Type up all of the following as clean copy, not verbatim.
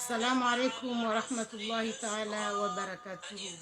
السلام عليكم ورحمة الله تعالى وبركاته.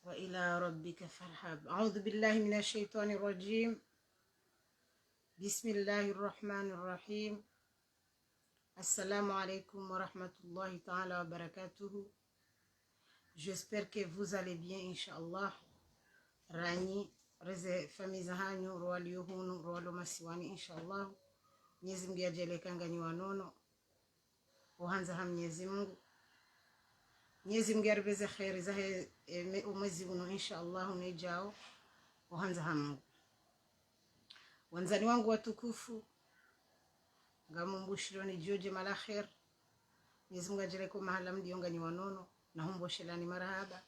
وإلى ربك فارهب. أعوذ بالله من الشيطان الرجيم. بسم الله الرحمن الرحيم. Assalamu alaikum wa rahmatullahi ta'ala wa barakatuhu. J'espère que vous allez bien, inshallah. Rani, reze famiza hanyu, ruwali yuhunu, ruwalo masiwani, inshallah. Mwenyezi Mungu ajalie kangani wanono. Uhanza ha Mwenyezi Mungu. Mwenyezi Mungu aribeze khairi zahe umwezi uno, inshallah, unijao. Uhanza ha Mungu. Wanzani wangu watukufu. Ngamumbushironi joje malakher. Mwenyezi Mungu ajireko mahala mdionga ni wanono na humbo shelani marahaba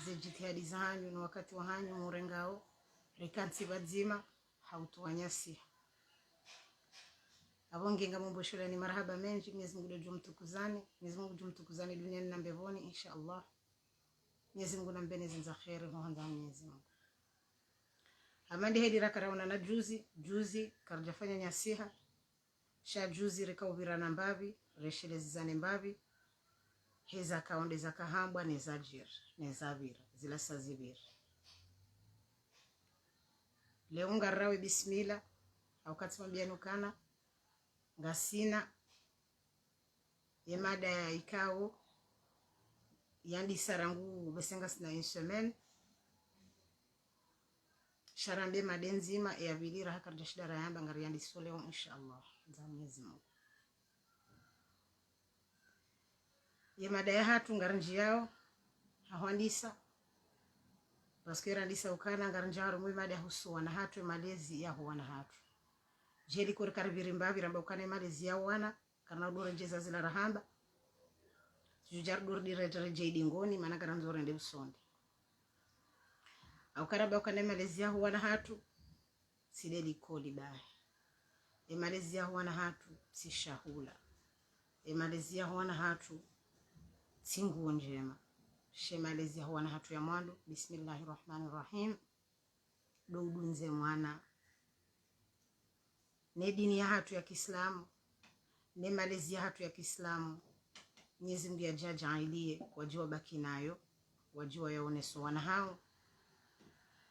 ze jitihadi zanyu na wakati wa hanyu murengao rekansi badzima hautuwanyasi abongenga mumbo shelani marahaba menji. Mwenyezi Mungu jumtukuzani, Mwenyezi Mungu jumtukuzani duniani na mbevoni inshallah. Mwenyezi Mungu nambene zinza khair muhanda Mwenyezi Mungu. Amandi hedi rakarauna na juzi karjafanya nyasiha sha juzi rekaubira na mbavi reshelezi zane mbavi heza kaonde za kahambwa nezajir nezavira zila sazibir leo ngarawe bismillah au katima bianukana ngasina yemada ya ikao yandi sarangu besenga sina insemen sharambe madenzima ya vilira hakarja shidara yamba ngari yandi soleo inshallah za Mwenyezi Mungu. Yemada ya hatu ngaranji yao hawandisa baskera ndisa ukana ngaranji yao mwi mada husu wana hatu malezi ya huwana hatu jeli kore karibiri mbavi ramba ukane malezi ya wana karna udore jeza zila rahamba jujar dore diretere jedi ngoni mana garanzore nde usonde au karaba ukane malezi ya huwana hatu sideli koli bae malezi ya huwana hatu si shahula malezi ya huwana hatu singu njema shemalezi ya huwana hatu ya mwandu. Bismillahirrahmanirrahim. Doudunze mwana ne dini ya hatu ya Kiislamu ne malezi ya hatu ya Kiislamu Mwenyezi Mungu ajajailie wajua baki nayo wajua yaoneso wana hao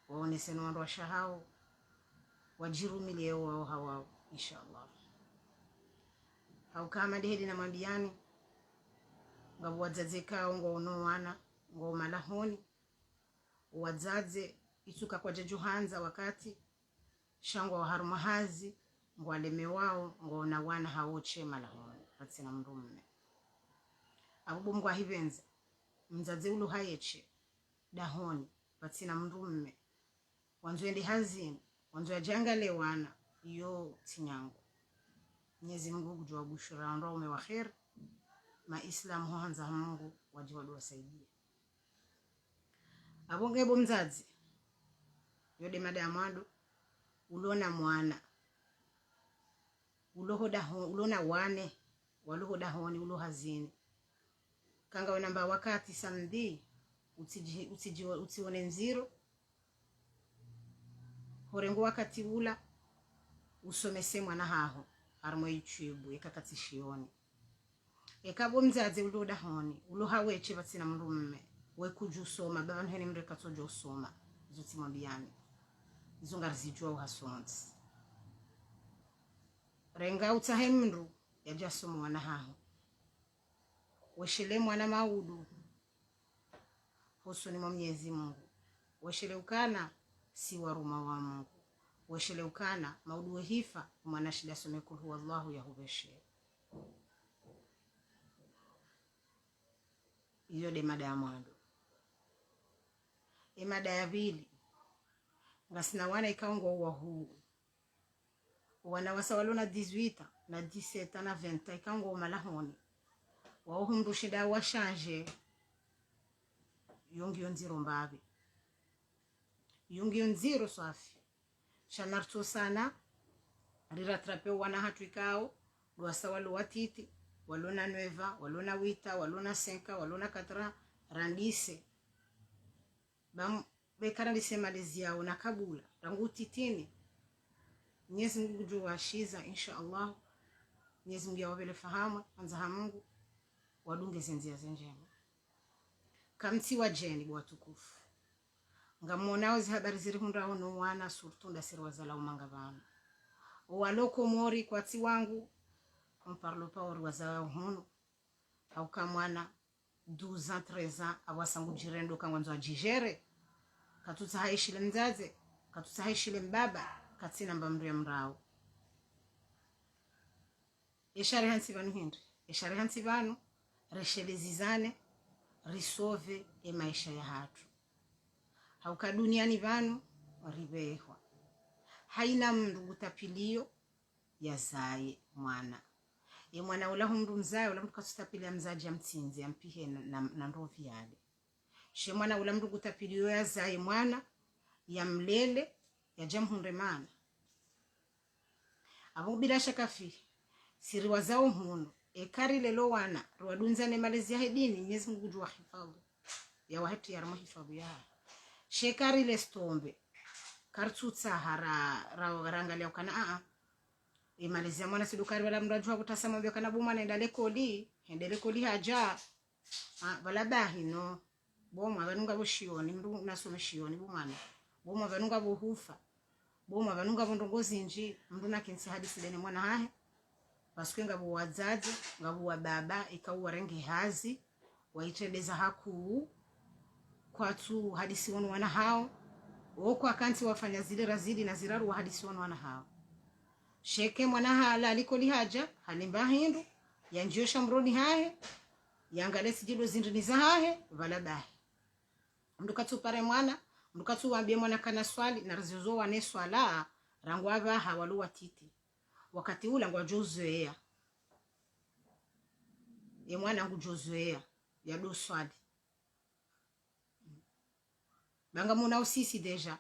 waonese no ndo shahao wajirumilie wao hawao inshallah. Au kama dehedi na mambiani ngabu wazaze kao ngo ono wana ngo malahoni wazaze ituka kwa jajuhanza wakati shangwa wa harumahazi ngo aleme wao ngo na wana haoche malahoni patina mrumme abubu mgwa hivenza mzaze ulu hayeche dahoni patina mrumme wanzuende hazini wanzu ajangale wana iyo tinyangu. Mwenyezi Mungu kujua bushura ndo ume wa khair maislam huanza Mungu wajiwa dua saidia abongebo mzazi yode madamado ulona mwana ulona wane waluhoda honi ulo hazini kanga wenamba wakati samdi utione nziro horengo wakati ula usomese mwana haho armo YouTube ekakati shioni ekabo mzazi uloda honi ulo haweche batsina mrumme we kujusoma baba nheni mreka tojo soma zuti mwambiani zungarzijua uhasonzi renga utahemndu yajasomo mwana haho weshele mwana maudu husuni mwa Mwenyezi Mungu weshele ukana si waruma wa Mungu weshele ukana maudu hifa mwana shida somekul huwa Allahu yahubeshe iyo de mada ya mwando. Mada ya vili ngasina wana ikaongo uwa huu wana wasawaluna 18 na 17 na 20 ikaongo malahoni wao humrushida wa change yongi nziro mbabi yongi nziro safi shanarto sana riratrape wana hatu ikao wasawalu watiti walona 9 walona 8 walona 5 walona 4 randise bam bekara lisema lezia una kabula rangu titini. Mwenyezi Mungu jua shiza inshallah. Mwenyezi Mungu yawabele fahamu anza Mungu wadunge zenzia zenjema kamti wa jeni bwa tukufu ngamonao zi habari ziri hunda hono wana surtunda siri wazala umanga bana waloko mori kwa ti wangu mparlo power wazala hono au kamwana 12 ans 13 ans awasangu jirendo kangwanzo ajijere katuta haishile mzaze katuta haishile mbaba katina mbamru ya mrao eshari hansi banu hindi eshari hansi banu reshelezizane risove maisha ya hatu hauka duniani banu ribehwa haina mndu utapilio ya zaye mwana ye mwana ula humru mzae ula mtu kasutapili ya mzaji ya mtinzi ampihe na ndovi yale she mwana ula mtu kutapili ya zae mwana ya mlele ya jamhunde mana abu bila shaka fi siri wazao huno ekari lelo wana ruwadunzane malezi ya hedini Mwenyezi Mungu jua hifadhi ya wahati ya ramu hifadhi ya shekari le stombe kartutsa hara rangalia ukana malezi ya mwana sidukari wala mrajua kutasama mbio kana buma naendale koli haja wala bahino boma vanunga bushioni mndu nasome shioni bumana boma vanunga buhufa boma vanunga bondongozi nji mndu nakensi hadisi dene mwana hahe basike ngabu wazazi ngabu wa baba ikawa rangi hazi waitendeza haku kwa tu hadisi wonu wana hao woko akanti wafanya zile razidi na ziraru wa hadisi wonu wana hao sheke mwana hala aliko lihaja halimba hindu yanjiosha mroni hahe yangale sijilo zindini za hahe vala bahe mdukatu pare mwana mdukatu wambie mwana kana swali na razizo wane swala rangwa vaha waluwa titi wakati ula ngwa jozoea ye mwana ngu jozoea ya do swali banga muna usisi deja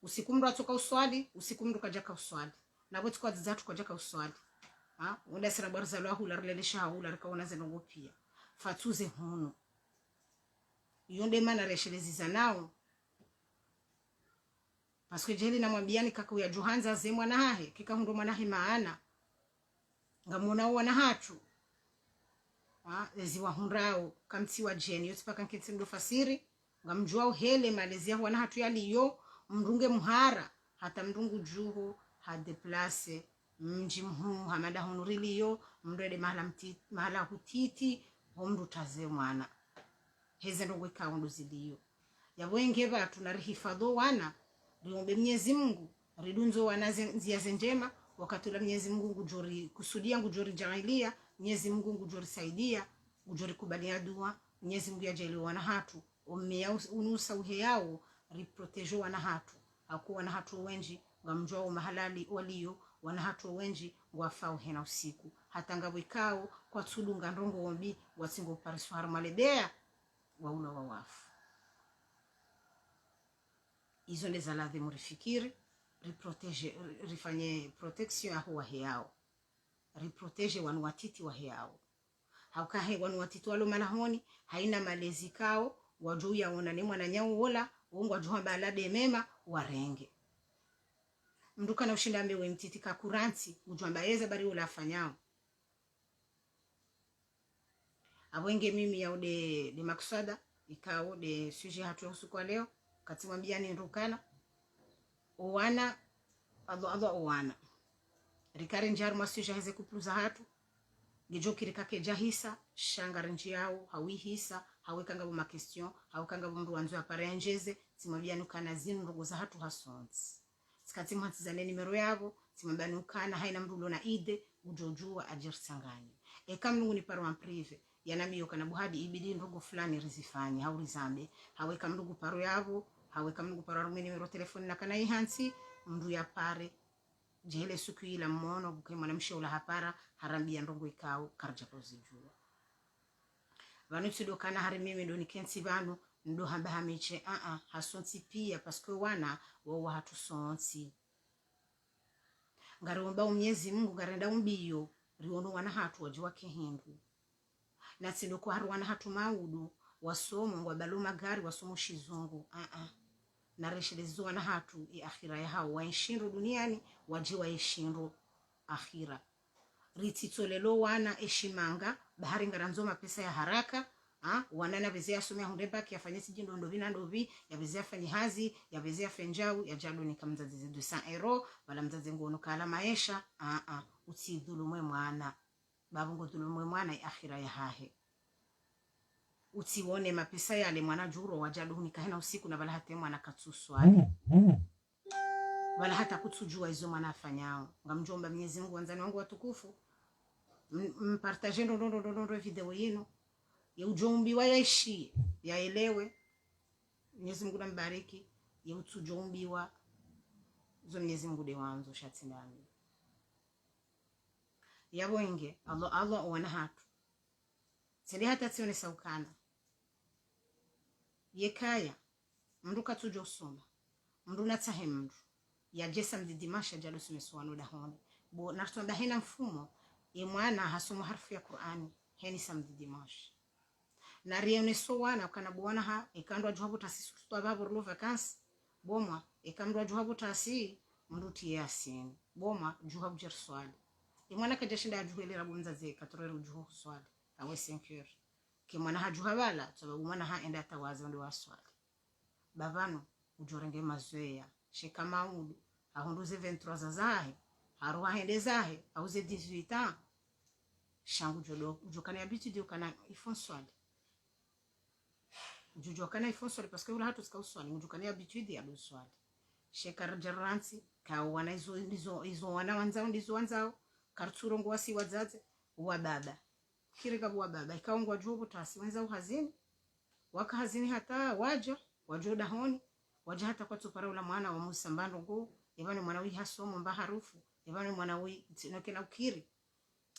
usiku mndu atoka uswali usiku mndu kajaka uswali na bote kwa zatu kajaka uswali unda sira barza lwa hula relesha hula rikaona zenongo pia fatuze hono yonde mana reshelezi nao paske jeli na mwambiani kaka ya Johanza ze mwana hahe kika hundo mwana he maana ngamona wana hatu ezi wa hundrao kamti wa jeni yote paka nkitsi ndo fasiri ngamjua hele malezi ya wana hatu yaliyo mrunge muhara hata mrungu juho hade place mji mhu hamada hunuriliyo mrede mahala hutiti homru taze mwana heze ndo weka undu ziliyo ya wenge batu na rihifadho wana riombe Mwenyezi Mungu ridunzo wana nzia njema wakati la Mwenyezi Mungu ngujori kusudia ngujori jailia Mwenyezi Mungu ngujori saidia ngujori kubalia dua Mwenyezi Mungu yajaili wana hatu umea unusa uhe yao riprotejo wana hatu hakuwa wana hatu wenji ngamjua mahalali walio wana hatu wenji wafao hena usiku hata ngabwikao kwa tulunga ndongo ombi wasingo pariswar maledea waula wawafu izo ndeza ladhi murifikiri riprotege rifanye protection ya huwa heao riprotege wanu watiti wa heao haukahe wanu watiti walo malahoni haina malezi kao wajuu ya ona ni mwana nyau wola uungwa juha balade mema warenge mduka na ushinda mbewe mtiti kakuranti ujua mbaeza bari ula afanyao awenge mimi ya de maksada ikao de suje hatu ya usuku wa leo katima mbiani ndukana owana adho owana rikare njaru masuje heze kupluza hatu gijoki rikake jahisa shangara njiao hawi hisa hawekanga buma question hawekanga bumru wanzu aparenjeze timambiani kana zinu ndugu za hatu hasonzi sikati mhatizane nimero yabo timambiani kana haina mrulo na ide ujojua ajirsangani Mungu ni parwa prive yanamiyo kana buhadi ibidi ndugu fulani rizifanye haurizambe haweka mndugu paro yabo haweka mndugu paro rumeni nimero telefoni na kana ihansi mndu ya pare jele suku ila mmono buke mwanamshe ula hapara harambia ndongo ikao karja pozijua vanu tsido kana hari mimi ndo nikensi vanu ndo hamba hamiche hasonsi pia paske wana wawa hatu sonsi ngaromba Mwenyezi Mungu ngarenda umbiyo riono wana hatu wajua kehindu na tsido kwa haru wana hatu maudu wasomo wabalu magari wasomo shizungu na reshelezo wana hatu akhira ya hao waishindu duniani wajiwa ishindu akhira rititolelo wana eshimanga bahari ngaranzoma pesa ya haraka wanana vezea somea hundeba kiafanyesi jindo ndovina ndovi ya vezea fanyi hazi ya vezea fenjau ya jalo ni kamzazi 200 euro wala mzazi ngono kala maisha uti dhulumwe mwana babungo dhulumwe mwana akhira ya hahe utione mapesa yale mwana juro wajalo ni kahena usiku na wala hata mwana katsuswali wala hata kutujua hizo mwana afanyao ngamjomba Mwenyezi Mungu wanzani wangu watukufu mpartage ndo video yenu ya ujombi wa yaishi yaelewe Mwenyezi Mungu nambariki ya utujombi wa zo Mwenyezi Mungu de wanzo shatindani yabo inge Allah wana hatu sidi hata tione saukana yekaya mndu katujo usoma mndu natahe mndu ya jesa mdidimasha jalo sumeswano dahone bo nartonda hena mfumo mwana hasomo harfu ya Qur'ani heni samdidimasha na rione so wana kana bwana ha ikandwa johabu tasisi tutwa babu lo vacances boma ikandwa johabu tasi mnduti yasin boma johabu jerswali mwana kajashinda ajuhele rabunza ze katorero juhu swali awe 5 heures ke mwana hajuhabala sababu mwana ha enda tawaza ndo waswali bavano ujorenge mazoea shekama udu ahondoze 23 zazahe haruha hende zahe auze 18 ans shangu jodo ujokana habitude ukana ifonswali ujokana ifonswali parce que ula hatu ska uswali ujokana habitude ya uswali shekar jaransi ka wana izo wana wanzao ndizo wanzao karturo ngwasi wazaze wa baba kirega wa baba ikaongwa jubu tasi wanzao hazini waka hazini hata wajoda honi waja hata kwa tupara ula mwana wa musambando ngo yabane mwana wi hasomo mba harufu yabane mwana wi tinokena ukiri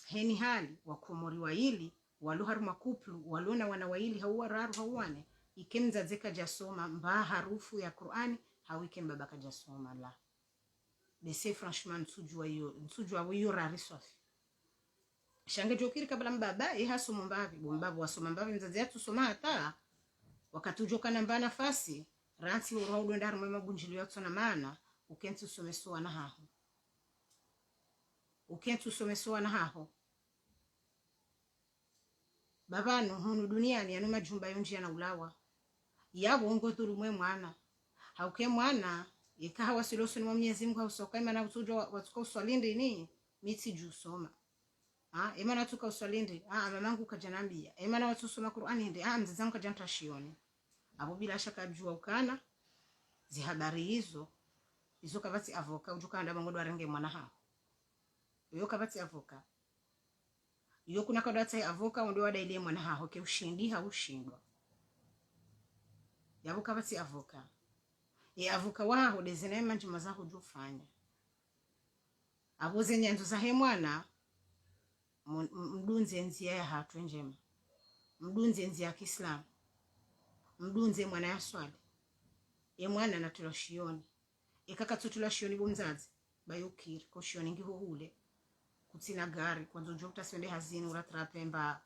heni hali wakomori wa ili waluharu makuplu walona wana wa ili hauwa raru hauwane ikemza zeka jasoma mba harufu ya Qur'ani hawiken baba kajasoma la bese franchement nsujwa hiyo rari safi shange jokiri kabla mbaba hasomo mbavi bombavu wasoma mbavi mzazi yetu soma hata wakatujoka namba nafasi ransi urodo ndar mama bunjili yotso na maana ukentu somesoa na haho babano hunu duniani anu majumba yonji na ulawa yabo ngoturu mwe mwana hauke mwana ikawa siloso ni Mwenyezi Mungu usoka imana utujo watuko uswalinde ni miti juu soma imana tuka uswalinde mamangu kajanambia imana watu soma Qur'ani ndi mzazangu kajanta shioni abo bila shaka jua ukana zi habari hizo kabati avoka ujukanda bangodo arenge mwana hao yo kabati avoka yo kuna kadata ya avoka ndio wada ile mwana hao ke ushindi haushindwa yabo kabati avoka avoka wao dezene manje mazaho jufanya abo zenye ndo za mwana mdunze nzia ya hatu njema mdunze nzia ya Kiislamu mdunze mwana ya swali mwana na tuloshioni ikakatu tuloshioni bomzazi bayokiri ko shioni ngihohule kutina gari kwanzo jokta sende hazini uratrapemba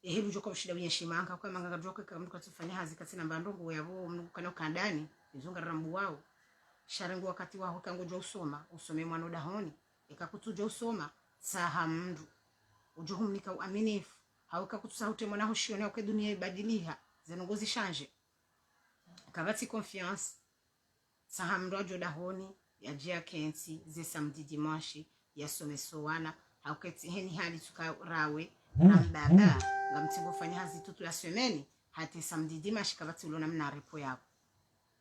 helu joka ushida unyeshimanga kwa manga joka kama katufanya hazi katina mbandongo yabo mnukana kandani izunga rambu wao sharengo wakati wao kango usome mwana dahoni ikakutuja usoma saha mndu ujuhumnika uaminifu hauka kutusahute mwana hoshioni au dunia ibadiliha zenongozi shanje kabati confiance saha mndu ajoda honi ya jia kensi ze samedi dimanche ya somesoana hauketi heni hali tukarawe na mbaba ngamtibo fanya hazi tutu la semaine hati samedi dimanche kabati ulona mna repo yako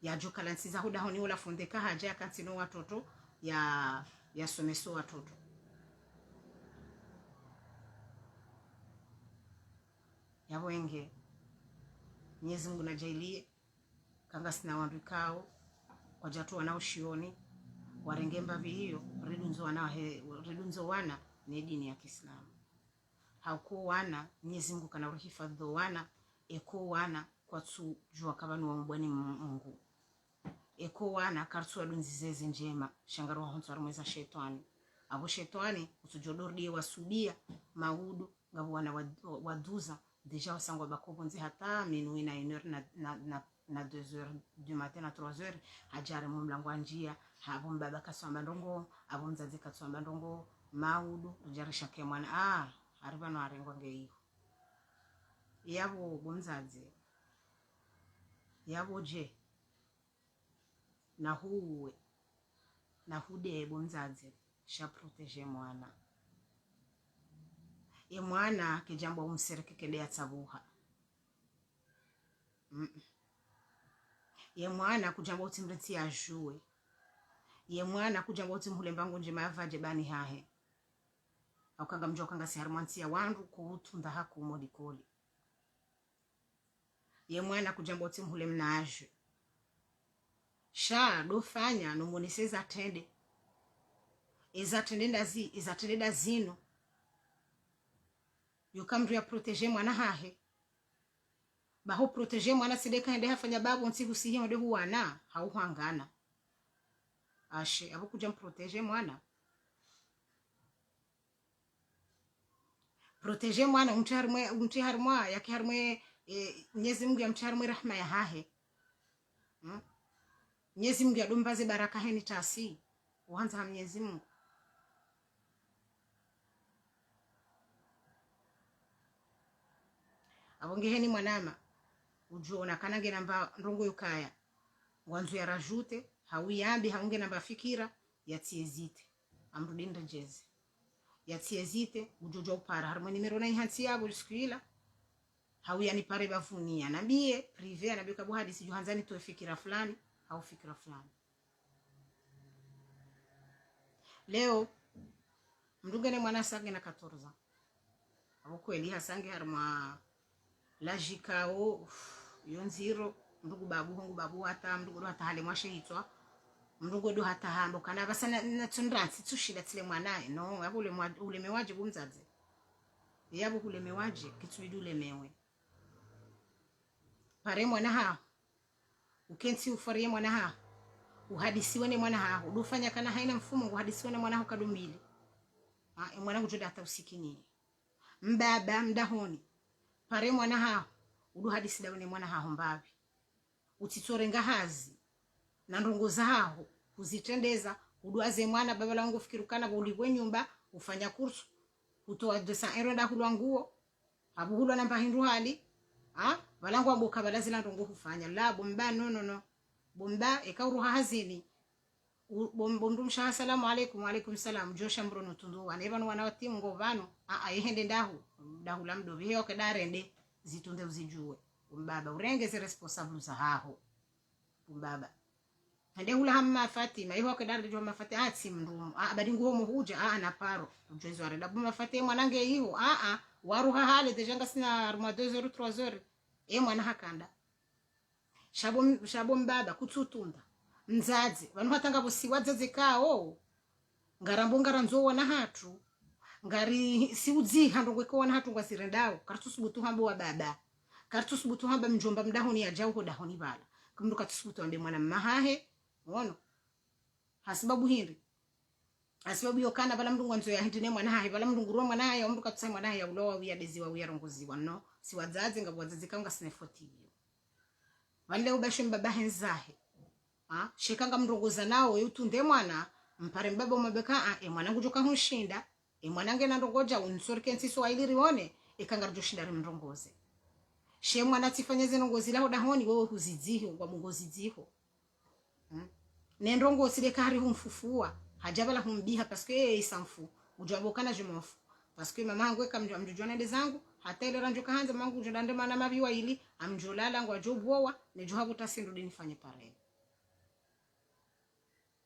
ya joka lansiza huda honi ula fundeka haja kantino watoto ya someso watoto ya wenge Mwenyezi Mungu najailie kanga sina wandikao kwa jatu wanao shioni warengemba hiyo ridunzo wana ni dini ya Kiislamu hauko wana Mwenyezi Mungu kana uhifadhi wana eko wana kwa tu jua kabanu wa mbwani Mungu eko wana kartu adunzizeze njema shangaro wa honto arumeza shetani abo shetani utujodordi wasubia maudu ngabu wana waduza deja wasangwa bakobonzi hata minuit na 1h na 2h du matin na 3h hajare mu mlango njia habo mbaba kasamba ndongo abo mzazi kasamba ndongo maudu ujarisha ke mwana aribano arengwa ngeiyo yabo bomzazi yabo je na huwe na hude bomzazi sha proteger mwana mwana kijambo umsereke kede atabuha mwana kujambo utimreti ajue mwana kujambo utimhulembango njema yavaje bani hahe aukanga mjoka ngasi harmantia wandu kuutunda haku modikoli mwana kujambo utimhule mnaje sha dofanya numuniseza tende izatendenda zino yokamru ya proteger mwana hahe baho proteger mwana sideka ende hafanya babu nsi husihi mode huwana hauhangana ashe abo kuja proteger mwana mti harmwe yake harmwe Mwenyezi Mungu ya mti harmwe rahma ya hahe Mwenyezi Mungu adombaze baraka heni tasi uanza Mwenyezi Mungu abongeheni mwanama ujuona kanange namba ndongo yukaya wanzu ya rajute hawiyambi haunge namba fikira yatiezite amrudinda jezi yatiezite ujojo upara harmo nimero na ihansi yabo sikuila hawiyani pare bafunia nabie prive anabe kabu hadisi johanzani to fikira fulani au fikira fulani leo mdungene mwana sange na 14 abo kweli hasange harma lajikao yonziro ndugu babu hata mdugu hata hale mwashe hitwa mdugu do hata hambo kana basana natundransi tushida tile mwanae no yabo ule mewaje bumzaze yabo ule mewaje kitu ule mewe pare mwana ha ukensi ufarie mwana ha uhadisiwe ne mwana ha udufanya kana haina mfumo uhadisiwe ne mwana ha kadumbili mwana kujoda hata usikini mbaba mdahoni pare mwana ha udu hadisi dawe ne mwana ha hombavi utitorenga hazi na ndongo zaho kuzitendeza uduaze mwana baba langu fikirukana uliwe nyumba ufanya kursu utoa 200 euro nda kulwanguo abuhulwa namba hindu hali balangu aboka balazila ndongo kufanya la bomba no bomba ekauruha hazini bomdumsha assalamu alaikum wa alaikum salam josha mbrono tundu aneba no wanawati ngovano yehende ndahu la mdovi hiyo kedarende zitunde uzijue umbaba urengeze responsible za haho umbaba hande hula hamma Fatima hiyo kedarende jo mafati atsi mndumu abadi nguo huja na paro ujezo arenda buma Fatima mwanange hiyo waruha hale dejanga sina 2 heures 3 heures mwana hakanda shabo mbaba kututunda mzazi vanhu vatanga vusiwadze kao ngarambo ngaranzo wana hatu ngari siudzi hando kwekona hatu ngwasirendao karitusubutu hambo wa baba karitusubutu hamba mjomba mdahoni ya jauho dahoni bala kumdu katusubutu ambe mwana mahahe uono hasibabu hindi asibabu yokana bala mdungu wanzo ya hindi ne mwana hahe bala mdungu ruwa mwana hahe omdu katusai mwana hahe ya ulowa wiyadeziwa wiyarongoziwa no siwadzazi ngabwadzazi kanga sinefotiyo wale ubashe mbaba henzahe shekanga mrongoza nao yutunde mwana mpare mbaba mabeka mwanangu joka hunshinda mwanange na ndongoja unsorke nsiso wailirione ikanga rjoshinda mrongoze she mwana tifanyeze ndongozi laho dahoni wewe huzidziho kwa mungozidziho nendongo sile kari humfufua hajabala humbiha paske isamfu ujabokana jumofu paske mama yangu ekamjwa mjojwana ndezangu hata ile ranjo kahanza mangu jodande mana mabiwa ili amjolala ngwa jobwowa nejohabu tasindu dinifanye pare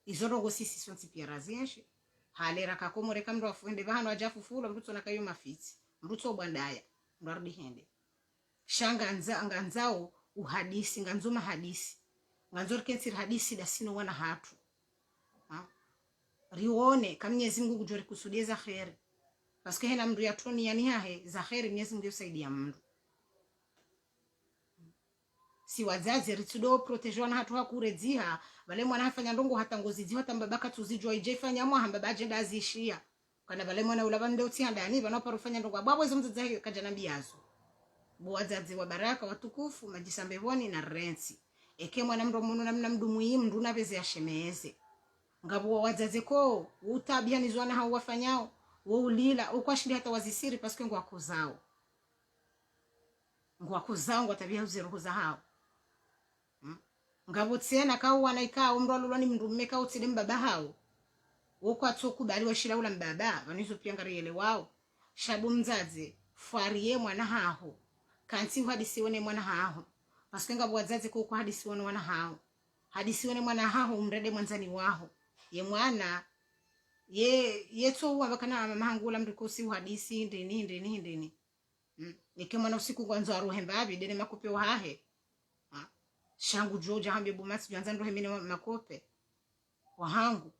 izorogo sisi sonsi pia razienshi halera kakomore kamro afuende bahano ajafufula mruto nakayo mafiti mruto bwandaya ndarudi hende shanga nganzao uhadisi nganzoma hadisi nganzor kensir hadisi dasino wana hatu rione kamnyezi Mungu kujori kusudie za khairi paske hena mndu ya toni yani hahe za khairi Mwenyezi Mungu yosaidia mndu si wazazi ritudo protejo na hatu hakuredziha wale mwana hafanya ndongo hata ngozi zi hata mbabaka tuzijwa ijefanya mwa hamba agenda azishia kana wale mwana ulabande utianda ni bana parufanya ndongo ababo hizo mzazi kaja nabii yazo bo wazazi wa baraka watukufu majisambevoni na rensi eke mwana mndo muno namna mdu muhimu mdu nabeze yashemeze ngabo wazazi ko utabia nizwana hao wafanyao wo ulila ukwashindi hata wazisiri paske ngwako zao tabia uziroho za hao ngabo tsena kawo wanaika umro lulani mndu mmeka utsile mbaba hao uko atsokubali washira ula mbaba vanizo pia ngariele wao shabu mzazi fariye mwana haho kansi hadisi wone mwana haho paske ngabo wazazi ko hadisi wone mwana haho hadisi wone mwana haho umrede mwanzani waho ye mwana yeto wabakana mama hangula mrikosi hadisi ndini nikemwana usiku kwanza aruhemba abi dene makope wahe shangu joja hambe bumasi janza ndo hemene makope wahangu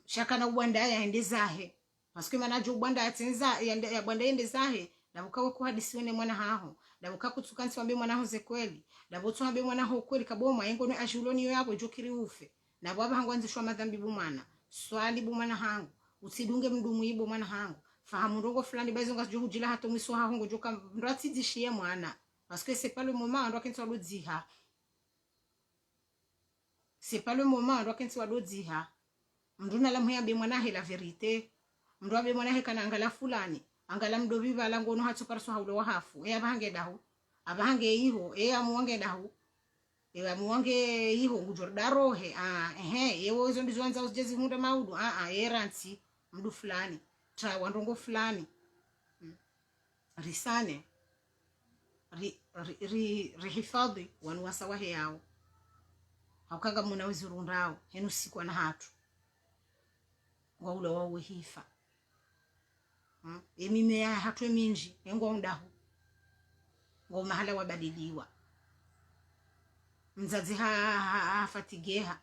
shaka na ubwanda yaende zahe paske manajo ubwanda atenza ya bwanda yende zahe dabukawe ku hadisione mwana haho dabuka kutsukansi wambe mwana ho ze kweli dabutso wambe mwana ho kweli kaboma yengo no ajuloni yabo jokiri ufe na baba hangu anzishwa madhambi bumana swali bumana hangu usidunge mdumu ibo mwana hangu fahamu ndongo fulani baizo ngajo hujila hato mwiso haho ngo joka ndratsi dishie mwana parce que c'est pas le moment ndo kenso lodziha c'est pas le moment ndo kenso lodziha mnduna la mhya be mwana he la verite mndo abe mwana he kana angala fulani angala mdo viva la ngono hatso parso haulo wa hafu abahange dahu abahange iho amuwange dahu amuwange iho ngujordaro he yewo izo ndizo anza usjezi hunda maudu eransi mdu fulani tra wandongo fulani risane rihifadhi wanuwasa wahe yao haukanga muna wizurundao henu siku na hatu waula wawe hifa emimea hatwe minji yengo ndahu ngo mahala wabadiliwa mzazi hafatigeha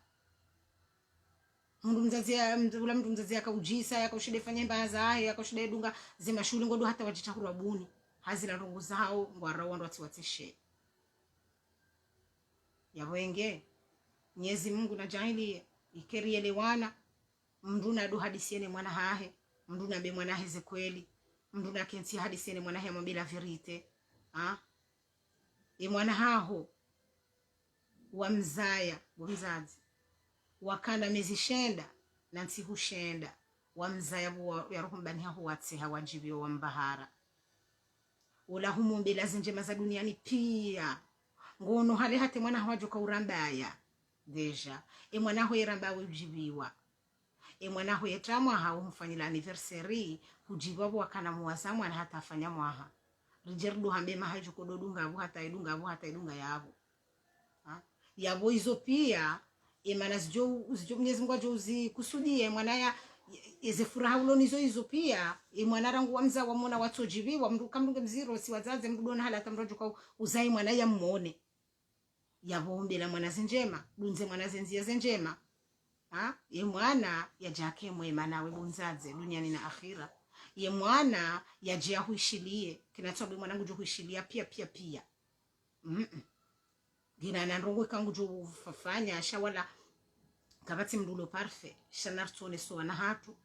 mndu mzazi akaujisa yakaushide fanya mbaza yakaushide dunga zima shule ngodo hata wajitakuru wabuni hazila rongo zao ngwara wando watiwatishe yabwenge Mwenyezi Mungu na jahili ikerielewana mndu na do hadisiene mwana hahe mndu na be mwana heze kweli mndu na kensi hadisiene mwana he mbila verite mwana haho wa mzaya wa mzazi wakana mezishenda na ntihushenda wa mzaya ya roho mbani haho watse hawajibio wa mbahara ula humu mbila zinjema za duniani pia ngono hale hate mwana hawajuka urambaya deja mwana ho yeramba ujibiwa mwana ho yetamwa hao mfanyila anniversary hujibiwa wakana muwasamu ana hata afanya mwaha rijerdu hambe mahaju kododunga abu hata idunga yabo yabo hizo pia emana zijo Mwenyezi Mungu ajozi kusudie mwana ya eze furaha ulonizo hizo pia mwana rangu wa mza wa mona watojibiwa mndu kamndu mziro si wazaze mndu dona hala tamrojo kwa uzai mwana ya muone yabombe la mwana zenjema dunze mwana zenzia zenjema mwana yajake mwema nawe bunzaze duniani na akhira mwana yajia huishilie kinatobi mwanangu jo huishilia pia gina na ndongo kangu jo fafanya shawala kabati mdulo parfait shanartone so na hatu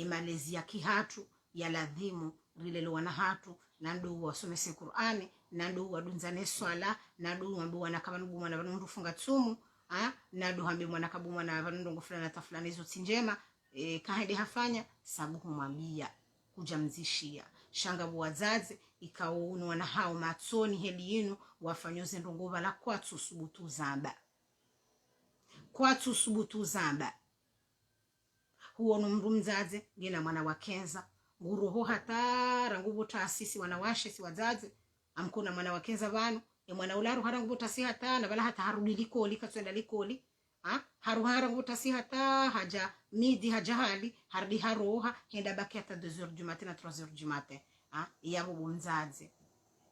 malezi ya kihatu ya ladhimu rilelo wana hatu na ndo wasomese Qur'ani na ndo wadunzane swala na ndo wambi wana kama ndugu mwana vandu funga tsumu na ndo hambi mwana kabu mwana vandu ngo fulana tafulana hizo tinjema kahende hafanya sababu mwambia kujamzishia shanga wazazi ikaono wana hao matsoni heli yenu wafanyoze ndongova la kwatu subutu zamba huo mndu mzazi gena mwana wakenza nguruho hatara nguvu taasisi wanawashe si wazazi amkuna mwana wakenza vanu mwana ularu hara nguvu taasisi hatana bala hata harudi likoli katwenda likoli haruhara nguvu taasisi hata haja midi haja hali hardi haroha henda baki hata 2h du matin na 3h du matin yabo bunzazi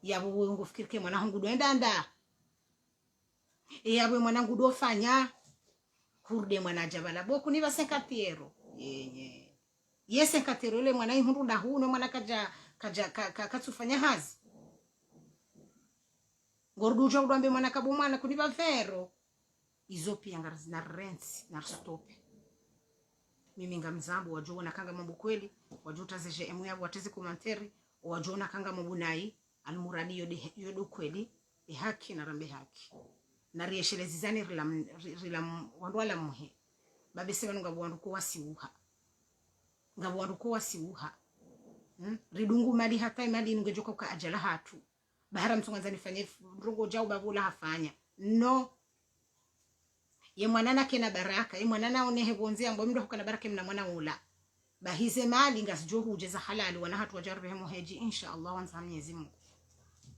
yabo wengo fikirike mwana hangu doenda nda yabo mwana hangu do fanya kurde mwana jabala boku ni va 50 euro yese katerole mwana ihundu da huno mwana kaja katsufanya hazi gordujo udambe mwana kabu mwana kuniva vero izo pia ngarazi na rents na stop mimi ngamzambu wajona kanga mambo kweli wajuta zeje emu yabo watezi komanteri wajona kanga mambo nai almuradi yodo kweli haki na rambe haki na rieshelezi zani rilam wandwala muhe babese banu ngabwandu ko wasiuha ridungu mali hata mali ngejoka ka ajala hatu bahara mtunganza nifanye ndongo jao babula hafanya no ye mwanana kena baraka ye mwanana onehe bonzi ambo mdo hukana baraka mna mwana ula bahize mali ngasjo hujeza halali wana hatu wajarbe hemo heji insha Allah wanza Mwenyezi Mungu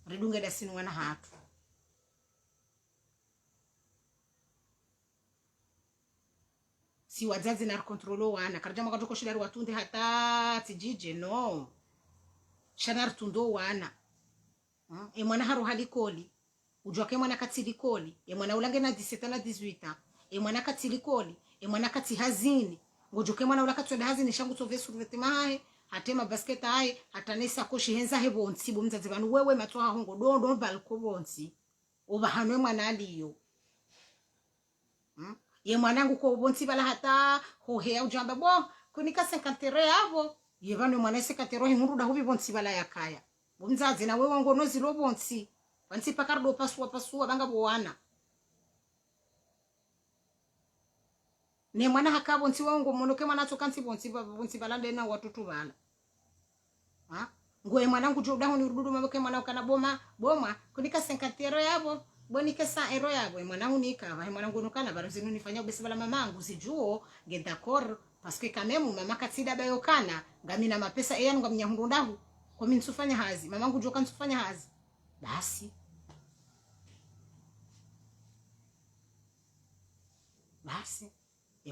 ridunga dasinu wana hatu si wazazi na kontrolo wana karja makato ko shidari watunde hata tijije no shanar tundo wana mwana haru halikoli ujwake mwana katilikoli mwana ulange na 17 na 18 mwana katilikoli mwana kati hazini ngojoke mwana ula katwenda hazi nishangu tove survete mahe hatema basket hai hatanesa koshi henza hebo nsibu mzazi banu wewe matwa hongo dondo balko bonsi oba hanwe mwana aliyo ye mwanangu ko bonsi bala hata ho hea ujamba bo kunika 50 yavo ye banu mwana 50 hinuru da hubi bonsi bala yakaya mzazi na wewe ngono zilo bonsi wansi pakardo pasua banga bowana ne mwana hakabo nsi wangu monoke mwana tokansi bonsi balande na watoto bala ngoe mwanangu jodaho ni rududu maboke mwana kana boma kunika 50 yabo bonike 100 yabo mwanangu nikava mwanangu nokana baruzinu nifanya ubesi bala mamangu sijuo get d'accord parce que quand même mama katsida bayokana ngami na mapesa eyanu ngamnyahundu ndahu kwa mimi nsufanya hazi mamangu joka nsufanya hazi basi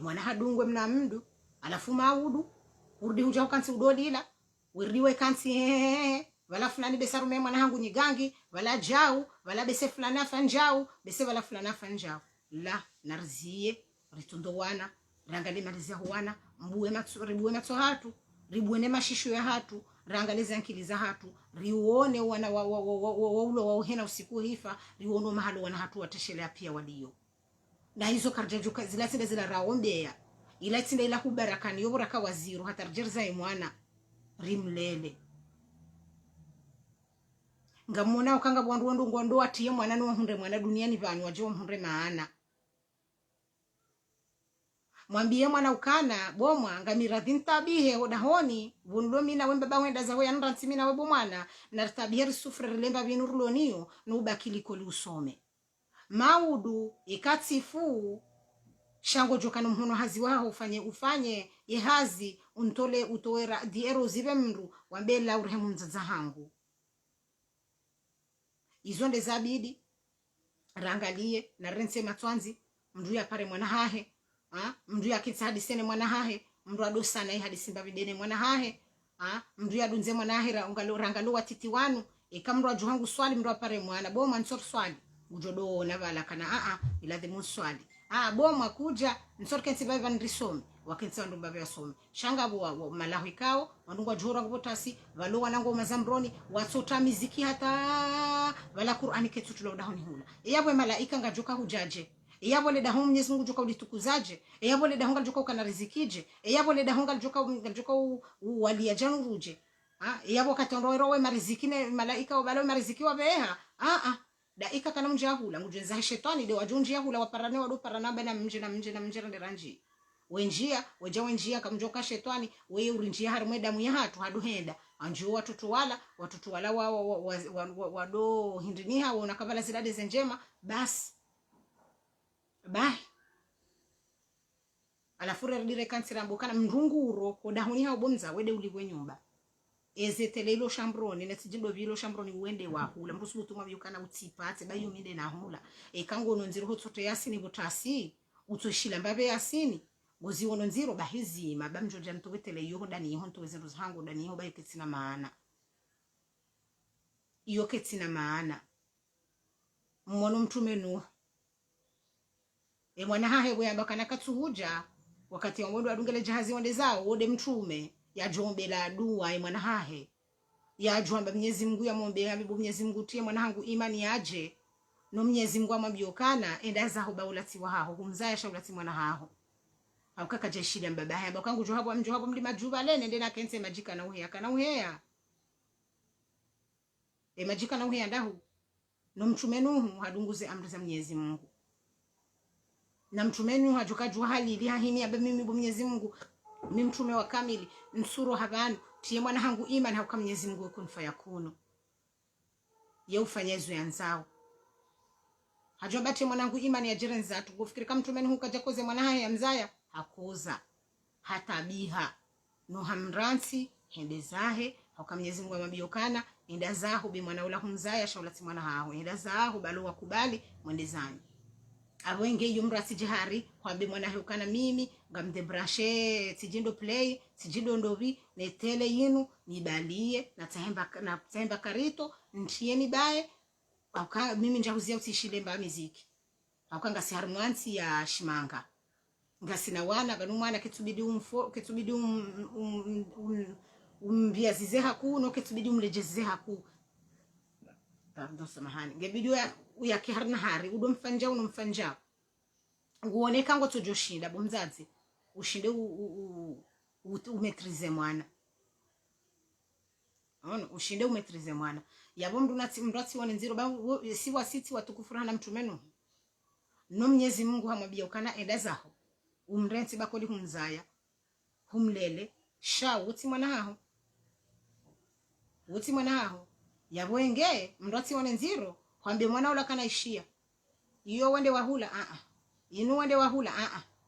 mwana hadungwe mna mndu alafu maudu urudi huja kansi udodila wirdiwe kansi wala fulani besarume mwana hangu nyigangi wala jau wala bese fulani afanjau bese wala fulani afanjau la narzie ritundo wana rangali marizia huwana ribuwe matso hatu ribuwe mashisho ya hatu rangaliza nkiliza hatu riuone wana ulo wauhena usiku hifa riuone mahalo wana hatu wateshelea pia waliyo na hizo karjajuka zilatinde zila raombea ilatinde ila kubarakani yoburaka waziro hatarjerza mwana rimlele ngamona ukanga bwandu ngondo atiye mwana no hunde mwana duniani vanyu wajo hunde maana mwambie mwana ukana bomwa ngamiradhin tabihe hodahoni bunlo mina wemba bawenda zawe yanransi mina webo mwana na tabihe sufre lemba binurloniyo no bakiliko lusome maudu ikatsifu shango jokana mhono hazi waho ufanye yehazi untole utoera diero zive mndu wambela urehemu mzaza hangu izonde zabidi rangalie na rense matwanzi mndu ya pare mwana hahe mndu ya kitsa hadisene mwana hahe mndu adosana hii hadisimba videne mwana hahe mndu ya dunze mwana hahe rangalo watiti wanu ikamndu ajuhangu swali mndu apare mwana boma nsor swali ujodo na bala kana iladhi muswali boma kuja nsorke nsiba ndrisome wakensa ndo baba yasome shanga bo malaho ikao wandungwa jora ngobotasi valo wanango mazambroni wasota miziki hata wala Qur'ani ketutulo dahoni hula yabwe malaika ngajoka hujaje yabo le dahon Mwenyezi Mungu joka ulitukuzaje yabo le dahonga joka ukana rizikije yabo le dahonga joka wali ajanu ruje yabo katondoro marizikine malaika wabalo mariziki wabeha daika kana mja hula ngujenza shetani de wajunjia hula waparane wadu parana bana mje na nderanji wenjia wenjia kamjoka shetani wewe urinjia harumwe damu ya hatu haduhenda anjua watoto wala wado hindiniha wana kabala zidade zenjema basi alafure dire kansira mbokana mndunguro kodahuni ha obomza wede uliwe nyumba ezetele ilo shambroni netijindo vilo shambroni uende wahula mrusu butuma byukana utsipatse bayo minde na hula kango nonziro hotsoto yasini butasi utoshila mbabe yasini gozi wono nziro bahizima bamjoja ntobetele yo ndani yo ntobezero zangu ndani yo bayeketsina maana iyo ketsina maana mmono mtume no mwana hahe bwamba kana katsuhuja wakati wa mwondo adungele jahazi wonde zao wode mtume ya jombe la dua mwana hahe ya jomba Mwenyezi Mungu ya mombe ya bibu Mwenyezi Mungu tie mwana hangu imani yaje no Mwenyezi Mungu amabiyokana enda zaho baulati wa haho humzaya shaulati mwana haho akaka jeshida mbaba haya bakangu johabo amjohabo mlima juba lene ndena kense majika na uhea kana uhea majika na uhea ndahu no mtume Nuhu hadunguze amri za Mwenyezi Mungu na mtume Nuhu ajukajua hali ili hahini ya mimi Mwenyezi Mungu mimi mtume wa kamili nsuru habanu tie mwana hangu imani hauka Mwenyezi Mungu kunfa yakunu ye ufanyezo yanzao hajobati mwanangu imani ya jirani zatu kufikiri kama mtume Nuhu kajakoze mwana haya mzaya hakoza hatabiha no hamransi hende zahe hauka Mwenyezi Mungu amabiyokana enda zaho bi mwana ula humzaya shaulati mwana hao enda zaho balo wakubali mwende zanyu awenge yumrasi jihari kwa bi mwana hukana mimi ngamde brashe tijindo play tijindo ndovi netele yinu nibalie na tahemba karito ntieni bae aka mimi njahuzia utishile mba miziki akanga si harumwansi ya shimanga ngasina wana banu mwana ketubidi ketubidi umbiazize haku no ketubidi umlejeze haku ndo samahani ngebidi uya kiharna hari udomfanja unomfanja nguoneka ngo tojoshinda bomzazi ushinde umetrize mwana ushinde umetrize mwana yabo mndati wane nziro ba si wasiti watukufurana mtumenu no Mwenyezi Mungu hamwambia ukana enda zaho umrenti bakoli humzaya humlele sha uti mwana haho yabo enge mndati wane nziro kwambie mwana ula kana ishia iyo wende wahula inu wende wahula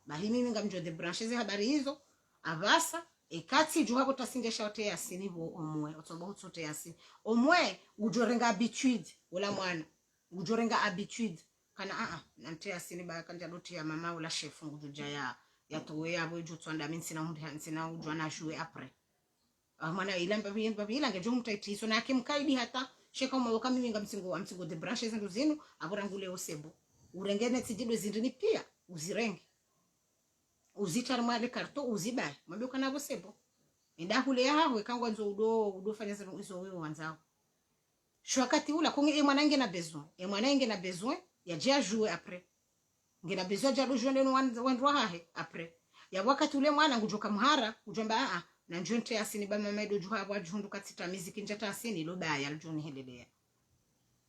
bahi mimi ngamjo de branches habari hizo avasa ekati jo hapo tasingesha ote yasini bo omwe otoba utsote yasini omwe ujorenga habitude wala mwana ujorenga habitude kana nante yasini ba kanja doti ya mama wala chef ngujoja ya towe yabo jo tsonda mimi sina ujwana shue apre mwana ilamba bila ngejo mtaitiso na akimkaidi hata sheka umwoka mimi ngamsingo de branches ndo zinu aburangule osebo urengene tijidwe zindini pia uzirenge uzitar mwale karto uzibai mwambie kana bosebo enda hule yawe kangwa nzo udo fanya izo wewe wanzao shwakati ula kungi mwanange na besoin ya dia jouer après ngena besoin ja rejoindre no wandwa hahe après ya wakati ule mwana ngujoka muhara ujomba na njonte asini ba mama edo juha bwa jundu katita muziki njata asini lo baya aljoni helelea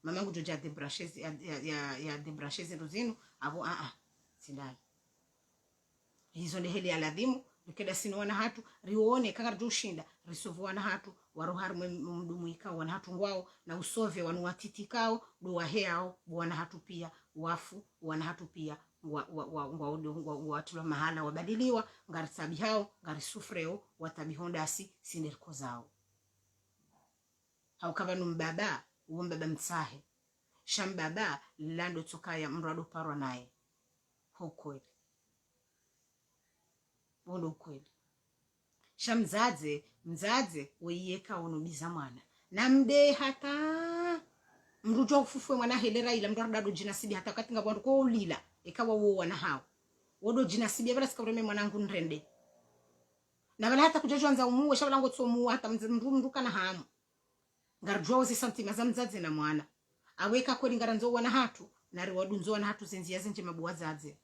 mama ngujoja de branches ya de branches rozino abo sindai hizo ndi heli aladhimu nikeda sino hatu rione kaka rushinda risovu wana hatu warohar mdumu ikao wana hatu ngwao na usove wanu watitikao do waheao wana hatu pia wafu wana hatu pia watula mahala wabadiliwa ngari sabihao ngari sufreo watabihondasi sineriko zao haukaba numbaba uombaba mtsahe shambaba lando tokaya mrado parwa naye hokweli bondo kweli mzaze weyeka onobiza mwana namde hata mrujo ufufwe mwana helera ila mrado jinasibi hata katinga bondo ko ulila ekawa wo wana hao wodo jinasibi bala sikareme mwanangu nrende na bala hata kujajwa nza umuwe shabala ngo tsomu hata mndu kana hamu ngarjo zi santima za mzaze na mwana aweka kweli ngaranzo wana hatu nari wadunzo wana hatu zenziya zenje mabuwa zaze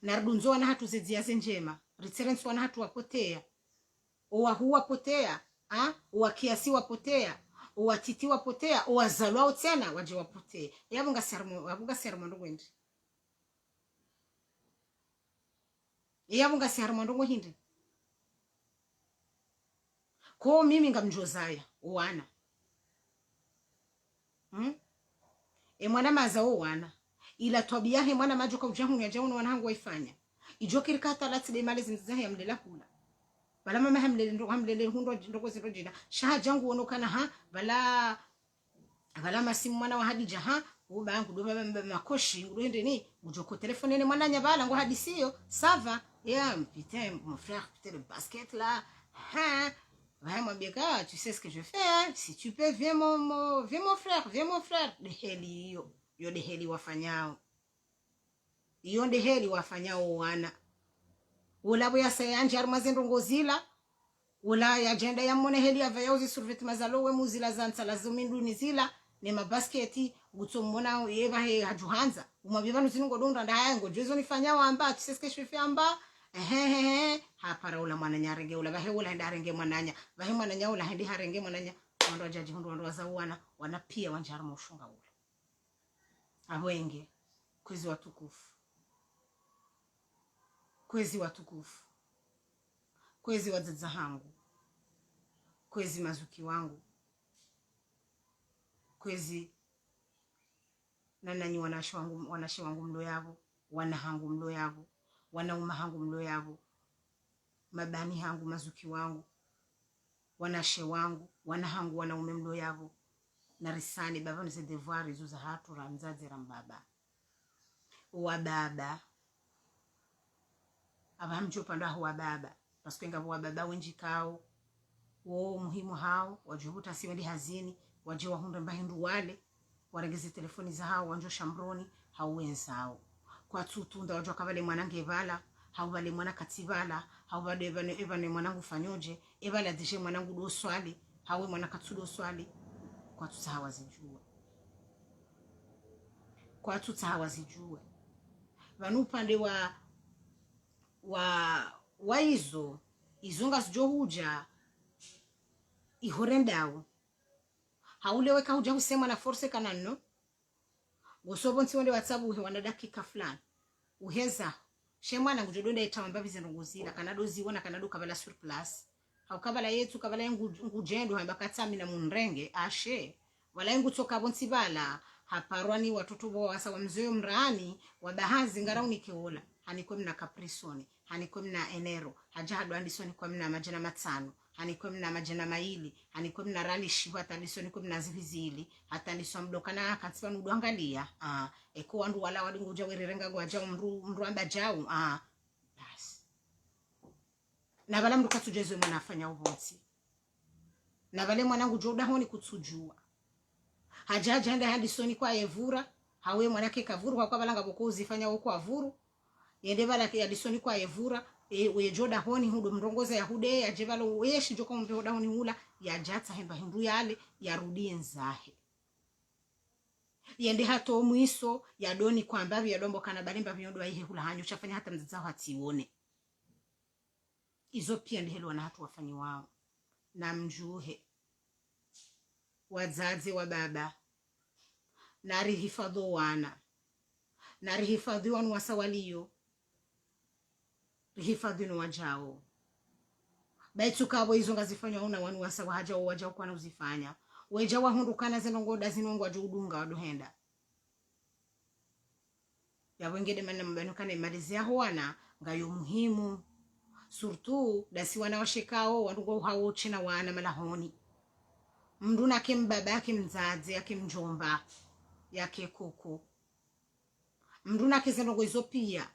narudunzo wana hatu zedzia zenjema reference wana hatu wapotea owa huwa potea owa kiasi wapotea owa titi wapotea owa zalwa tena waje wapotea yabunga sermo ndo wendi yabunga sermo ndo hindi ko mimi ngamjozaya wana mwana maza wana ila tabia he mwana majoka ujahu ya jaunu wanangu waifanya ijokiri kata lati de mali zinzahe ya mlela kula bala mama hamlele hundo ndoko zirojina shaha jangu onokana bala masimu mwana wa Hadija ubangu do baba makoshi ngurende ni ujoko telefone ne mwana nyabala ngo hadisiyo sava putain mon frère putain le basket là ouais moi bien que tu sais ce que je fais si tu peux viens mon frère de heli yo de heli wafanyao iyo de heli wafanyao wana ulabo ya sayanja armazendo ngozila ula ya agenda ya mone heli ya vayozi surveti mazalo we muzila zansa lazumindu nizila ne mabasketi gutsomona yeba he hajuhanza umabivanu zinungo donda ndaya ngojezo nifanyao amba tu sais ce que je fais amba hapara ula mwana nyarenge ula bahe ula henda harenge mwananya bahe mwananya ula hendi harenge mwananya ndo jaji ndo wazawana wana pia wanjarmo ushunga ula abwenge kwezi watukufu kwezi wazaza hangu kwezi mazuki wangu kwezi nananyi wanashi wangu mlo yabo wanahangu mlo yabo wanauma hangu mlo yabo mabani hangu mazuki wangu wanashe wangu wanahangu wanaume mlo yabo na risani baba ni devoir izo za hatu ramzazi rambaba wa baba abamjo panda wa baba paskenga wa baba wenji kao wo muhimu hao wajuhuta siwendi hazini waje wahunde mbahindu wale warengeze telefoni za hao wanjo shambroni hauwenzao kwa tutunda wajua kavale mwanange vala hauvale mwana kativala hauvale evane mwanangu fanyoje evala dishe mwanangu do swali hawe mwana katsudo swali kwa tuta hawazijua kwa tuta hawazijua vanu upande wa izo izonga sijohuja ihorendao hauleweka huja husema na force kanano gosobo ntiwonde watsabu wana dakika fulani uheza shemwana ngujodonda itawamba bizenonguzira kanado ziwona kanado kabala surplus haukabala yetu kabala ngujendo hamba katami na munrenge ashe wala ngutoka bonti bala haparwani watoto bo wasa wa mzoyo mraani wa bahazi ngarauni keola hanikwe mna kaprisoni hanikwe mna enero hajahadu andisoni kwa mna majana matano hanikwe mna majana maili hanikwe mna rali shiva tandisoni kwa mna zivizili hata ndiswa mdokana katsipa nuduangalia eko wandu wala wadi nguja wirirenga gwaja mru amba jau bas na bala mru katujezwe mwana afanya ubonsi na bale mwanangu joda honi kutsujua hajaja handa handisoni kwa evura hawe mwanake kavuru kwa balanga boko zifanya uko avuru yende bala ya disoni kwa evura we joda honi hudo mrongoza ya hude ya jevalo weshi joko mbeoda honi hula ya jata hemba hindu yale ya rudie nzahe yende hato mwiso ya doni kwa mbavi ya dombo kana balimba vinyodo wa ihe hula hanyo chafanya hata mzizao hatione izo pia ndihelo wana hatu wafanyi wao na mjuhe wazazi wa baba nari hifadho wana nari hifadhi wanu wasawaliyo hifadhi no wajao baitu kabo hizo ngazifanya una wanu wasawa hajao wajao kwa uzifanya weja wahundukana zinongoda zinongwa judunga waduhenda ya wengine manna mbanukane malizia hoana ngayo muhimu surtu dasi wana washikao wandugo hao china wana malahoni mnduna kimbaba yake mzazi yake mjomba yake koko mnduna kizenogo izo pia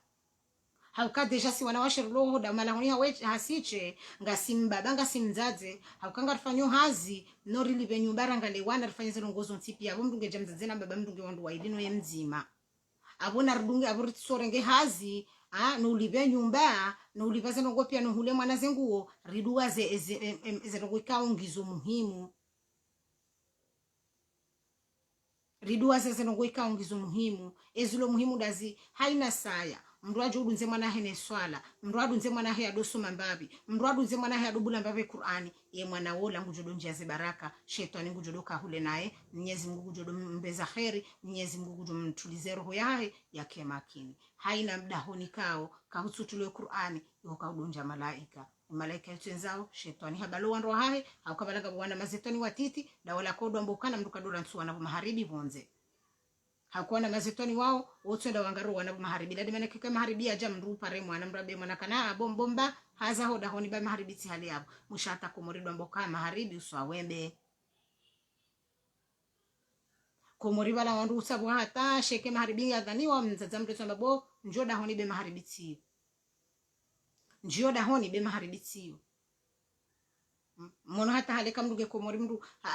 haukadeja si wanawashe roho da malahoni hawe hasiche ngasimbaba ngasimzaze haukanga rifanyo hazi nori libe nyumbara ngale wana rifanye zinongozo ntipi abo mndunge jamzaze na baba mndunge wandu waidino ye mzima abona rudunge aburitsore hazi no libe nyumba no libaze nongo pia no hule mwana zenguo riduwa zenongo ikaongizo muhimu ridua sasa ngo ikaongizo muhimu ezulo muhimu dazi haina saya mndwaje udunze mwana hene swala mndwadu nze mwana he adoso mambabi mndwadu nze mwana he adubula mbabe Qur'ani ye mwana wola ngujodo njaze baraka shetani ngujodo kahule naye Mwenyezi Mungu ngujodo mbeza khairi Mwenyezi Mungu ngujodo mtulize roho yahe yake makini haina mdahoni kao kahututule Qur'ani yokaudunja malaika malaika yenzao shetani habalo wando hahe haukabalaga bwana mazetoni watiti da wala kodwa mbokana mruka dola nsuwa na maharibi bonze hakuwa na mazetoni wao wote da wangaru wana maharibi dadi maana kika maharibi aja mru pare mwana mrabe mwana kana bombomba haza hoda honi ba maharibi ti hali yabo mushata komoridwa mboka maharibi uswa wembe komoriba la wandu usabu hata sheke maharibi yadhani wa mzazamre tsamba bo njoda honi be maharibi ti njio da honi be maharibitiyo mono hata haleka mruge komori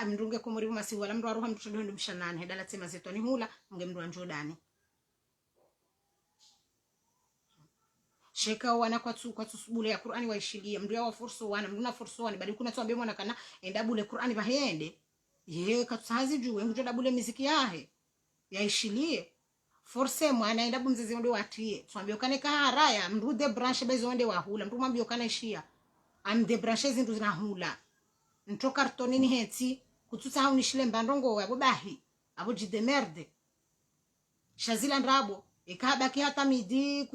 mruge komori masi wala mru aruha mtu ndo mshanane hedala tema zetoni hula mge mru anjodani sheka wana kwa subule ya Qur'ani waishilia mru ya furso wana mru na furso wana bali kuna tuambe mwana kana enda bule Qur'ani bahende yeye katsazi juwe njoda bule miziki yahe yaishilie force mwana enda bumzezi onde watie twambio kane ka haraya mrude branch bezo onde wahula mtu mwambio kana ishia am de branches zindu zinahula nto kartonini heti kututsa haunishile mbandongo wa bobahi abo jide merde shazila ndrabo ikabaki hata midi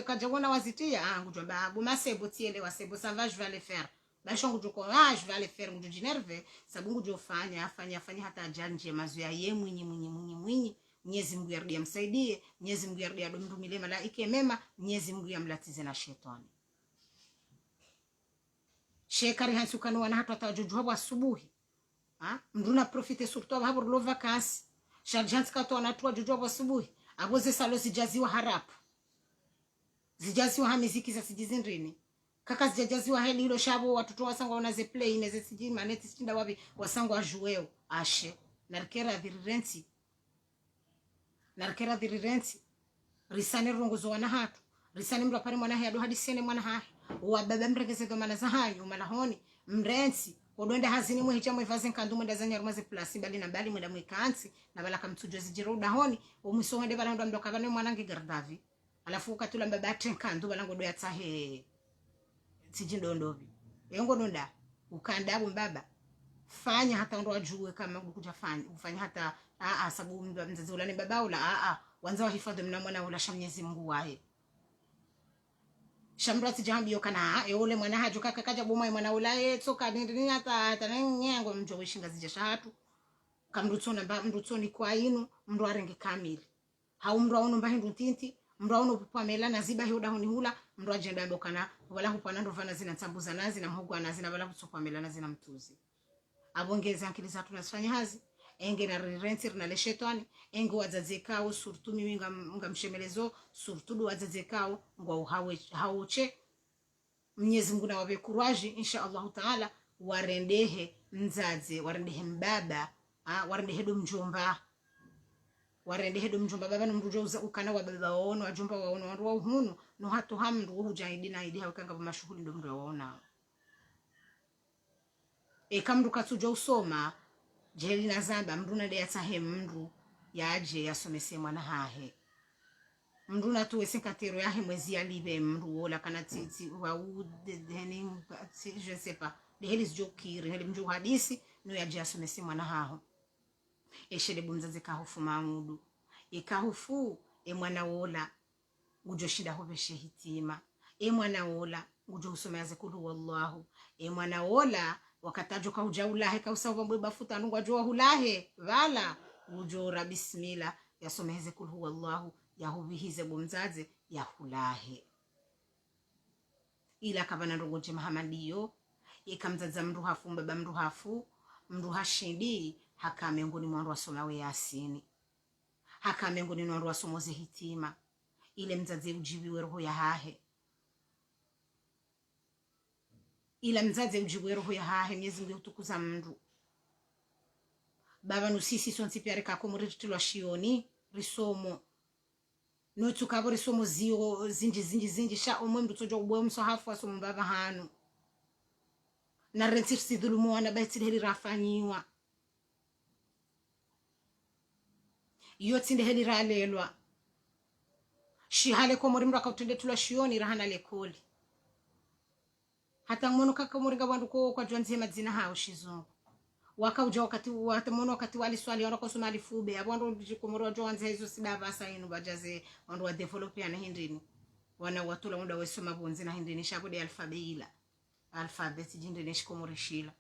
kaja wona wazitia ngujomba abo masebo tiele wasebo ça va je vais le faire bashongu joko je vais le faire ngujinerve sabungu jofanya afanya hata janje mazoea ye mwinyi Mwenyezi Mungu yarudi msaidie Mwenyezi Mungu yarudi adomdumile malaika mema Mwenyezi Mungu yamlatize na shetani shekari hansukano wana hatu atajuju hapo asubuhi mnduna profite surtout hapo lo vacances sharjans kato anatua juju hapo asubuhi aboze salo zijaziwa harapu zijaziwa hamiziki za sijizindrini kaka zijaziwa heli hilo shabo watoto wasangwa wanaze play ineze sijini maneti stinda wapi wasangwa juweo ashe narkera virirenti risane rongozo wana hatu risane mru apare mwana hado hadisene mwana ha wa baba mregeze do mana zahanyu mana honi mrensi odwenda hazini mwe hicha mwe vazen kandu mwenda zanya rumaze plus bali na bali mwenda mwe kansi na bala kamtujo zijiro dahoni omuso wende bala ndo mdoka bana mwanange gardavi alafu katula baba tenkandu bala ngodo ya tahe tijindo ndovi yengo nonda ukanda baba fanya hata ndo ajue kama ukuja ufanya hata sababu mzazi ulani baba ula wanza wahifadhi mna mwana ula Mwenyezi Mungu wae shamrati jambi yokana yole mwana haju kakaja bomwe mwana ula toka nini hata nyengo mjo wishinga zija shatu kamrutsona mrutsoni kwa inu mndo arenge kamili hau mndo ono mbahindu tinti mndo ono pamela na ziba hiuda honi hula mndo ajenda dokana wala hupana ndo vana zina tambuza nazi na mhogo nazi na wala kutsopamela nazi na mtuzi abongeza akili za tunasifanya hazi enge na rensi na le shetani enge wazazekao surtu mimi ngamshemelezo surtu do wazazekao ngwa hauche Mwenyezi Mungu na wabe courage insha Allah taala warendehe mzazi warendehe mbaba warendehe do mjomba baba no mrujo ukana wa baba waono wajomba waono wa hunu no hato hamru hujahidi na idi hakanga mashuhuri ndo mro waona kamru katsujo usoma jeli na zamba mru na de atahe mru yaje yasomese mwana hahe mru na tuwe sekatero yahe mwezi alibe mru wala kana titi wa udeni je sais pas de helis jokiri heli mju hadisi no yaje yasomese mwana haho shede bumzaze kahofu mamudu ikahofu mwana wola ngujo shida hobeshe hitima mwana wola ngujo usomeaze kulu wallahu mwana wola wakatajo ka ujaulahe ka usawa mbwe bafuta nungwa joa hulahe wala ujora bismillah yasomeze kul huwallahu yahubihize bomzaze yahulahe ila kabana ndogoje mahamadiyo ikamzaza mru hafu mbaba mru hafu mru hashindi haka miongoni mwa wandu wasomawe Yasini haka miongoni mwa wandu wasomoze hitima ile mzazi ujibiwe roho ya hahe ila mzazi ujibiwe roho ya hahe Mwenyezi Mungu utukuza mndu baba nusisi sonsi pyare kako muritulwa shioni risomo no tukabo risomo zio zinji sha omwe mndu tojo ubwe msohafu asomo baba hanu na rentirsi dhulumu wana baiti heli rafanyiwa yoti ndeheli ralelwa shihale ko muri mraka utende tulwa shioni rahana lekoli hata mwono kaka muringa bandu ko kwa jwanzi madzina hao shizungu wakauja wakati watamono wakati wali swali wana ko somali fube abandu ndikomoro jwanzi hizo sidava sainu bajaze wandu wa develop yana hindini wana watula muda wesoma bonzi na hindini shabode alphabet jindini shikomorishila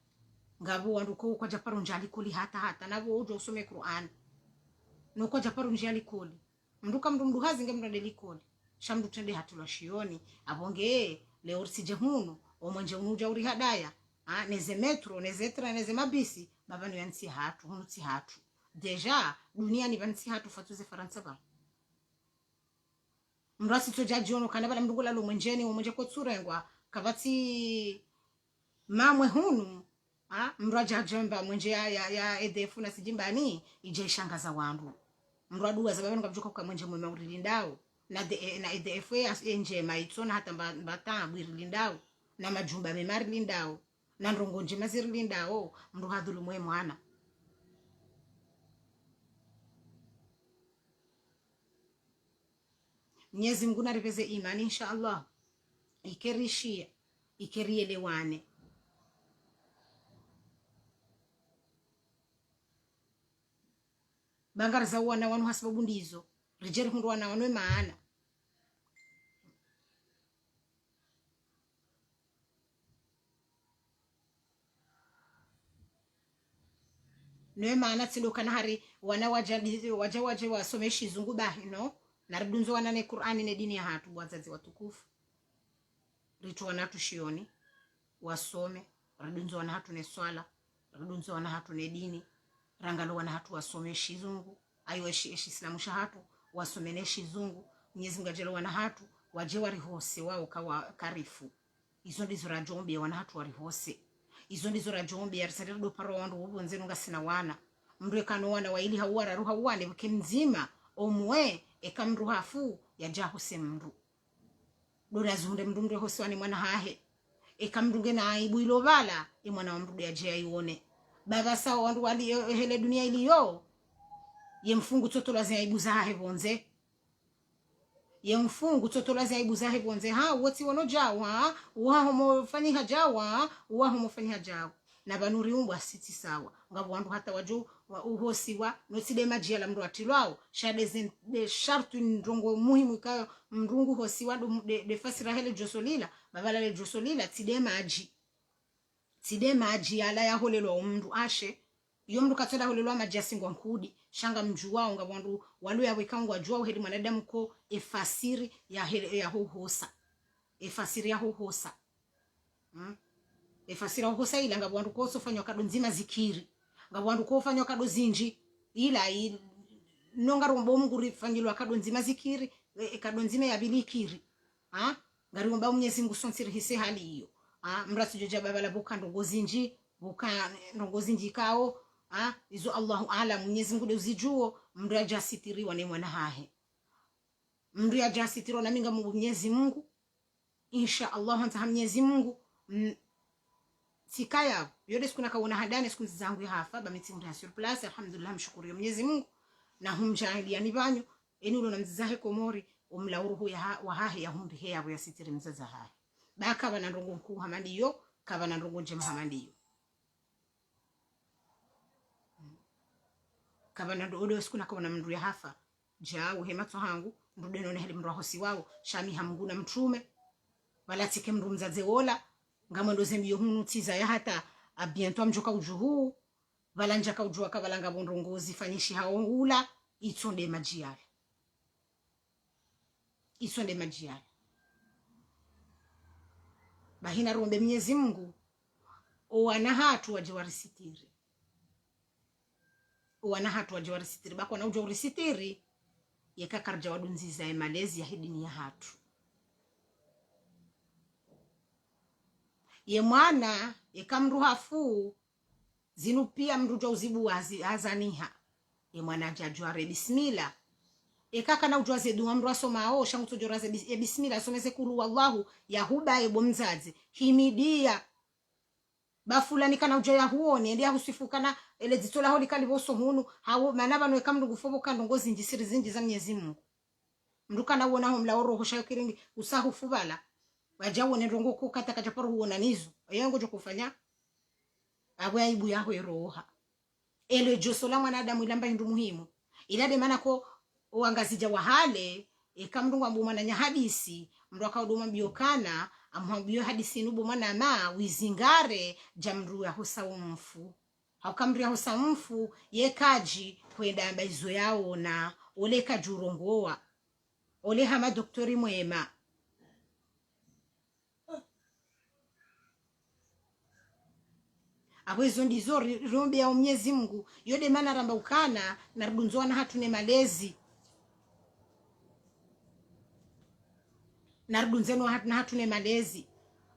ngabu wandu ko kwa japaro njali kuli hata nabo ujo usome Qur'an no kwa japaro njali kuli mnduka mndu hazi ngemna delikoli shamdu tende hatulwa shioni abonge leo sije hunu omwenje unuja uri hadaya neze metro neze tra neze mabisi baba ni yansi hatu hunu si hatu deja dunia ni bansi hatu fatuze Faransa ba mrasi to jajiono kana bala mndugula lo mwenjeni omwenje ko tsurengwa kabati mamwe hunu mraja jamba mwenje ya EDF na sijimbani ije shangaza wandu mradu za baba ngabuka kwa mwenje mwema urilindao na EDF nje maitsona hata mbata bwirilindao na majumba memari lindao na ndongo nje maziri lindao mndu hadhulu mwe mwana Mwenyezi Mungu naripeze imani insha Allah ikerishia ikerielewane bangar za wana wanu hasababu ndizo rijeri hundu wana wanwe maana nwe maana tindo kana hari wana waje wasomeshi zungu bahi no narudunzo wana ne Qur'ani ne dini ya hatu wazazi watukufu ritu wana tushioni wasome radunzo wana hatu ne swala radunzo wana hatu ne dini rangalo wana hatu wasomeshi zungu aiweshi Islamu shahatu wasomeneshi zungu Mwenyezi Mungu ajelo wana hatu waje warihose wao kawa karifu izo ndizo rajombe wana hatu warihose izo ndizo rajombe yarisarira do paro wandu ubonze nunga sina wana mndwe kano wana waili hawara ruha wane buke mzima omwe eka mndu hafu ya jaho semru dora zunde mndunge hoswani mwana hahe eka mndunge na aibu ilovala mwana wa mrude aje aione baba sawa wandu wali hele dunia iliyo ye mfungu totola za aibu zahe bonze ye mfungu totola za aibu zahe bonze ha woti wono jawa wa homo fani hajawa wa homo fani hajawa na banuri umbwa siti sawa ngabo wandu hata waju wa uhosiwa notide majia la mndu atilwao shade de shartu ndongo muhimu ikayo mrungu hosiwa de fasira hele josolila babala le josolila tide maji ala ya holelo mndu ashe iyo mndu katola holelo maji asingwa nkudi shanga mjuwao ngabo wandu walu ya wekangwa juwao hedi mwanadamu ko efasiri ya hele ya hohosa efasiri ya hohosa efasira hohosa ila ngabo wandu ko sofanywa kado nzima zikiri ngabo wandu ko fanywa kado zinji ila nonga rombo Mungu rifanyilwa kado nzima zikiri kado nzima ya bilikiri ngari romba Mwenyezi Mungu sonsiri hise hali hiyo mratu joja baba la buka ndongo zinji kao izo Allahu alam Mwenyezi Mungu uzijuo mndu ajasitiriwa ne mwana hahe mndu ajasitiriwa na minga Mungu Mwenyezi Mungu insha Allah hanta Mwenyezi Mungu sikaya yode siku nakaona hadane siku zangu hafa bamiti mtu surplus alhamdulillah mshukuru Mwenyezi Mungu na humjahili ni banyu enulo namzahe komori umlauruhu ya wahahe ya hundi he abo yasitiri mzaza hahe baka bana ndongo mkuu hamandiyo kabana ndongo jema hamandiyo kabana ndo siku nakaona mndu ya hafa jao hemato hangu mrude none heli mru hosi wao shami hamguna mtume wala tike mru mzaze wola ngamo ndo zembiyo hunu tiza ya hata abiento amjoka ujuhu valanja ka ujua ka valanga bondongozi fanyishi haongula itonde majiale bahina rombe Mwenyezi Mungu owana hatu waje warisitiri bako na ujo urisitiri yeka karja wadunziza ya malezi ya hidini ya hatu ye mwana yekamru hafu zinu pia mrujo uzibu azaniha ye mwana jajware bismillah ekaka na ujwaze dua mru asoma shangu tojoraze bismillah someze kulu wallahu yahuba ebo mzazi himidia bafulani kana ujoya huone ndia husifukana ele zitola holi kaliboso hunu hawo manaba no ekamru gufobo kandongo zinji za Mwenyezi Mungu mruka na uona ho mlaoro hoshayo kiringi usahu fubala wajawo ndongo ko kata kachaporo huona nizo yango jo kufanya abwe aibu yaho eroha ele josola mwanadamu ilamba hindu muhimu ilade maana ko uangazija wahale ekamrungu ambu mwana nya hadisi mndu akauduma biokana amwambio hadisi nubo mwana ma wizingare jamru ya hosa umfu haukamri ya hosa umfu yekaji kwenda mbaizo yao na oleka jurongoa ole hama doktori mwema awezo ndizo rombe ya Mwenyezi Mungu yode mana ramba ukana na rudunzoa na hatune malezi na rudunzeno na hatune malezi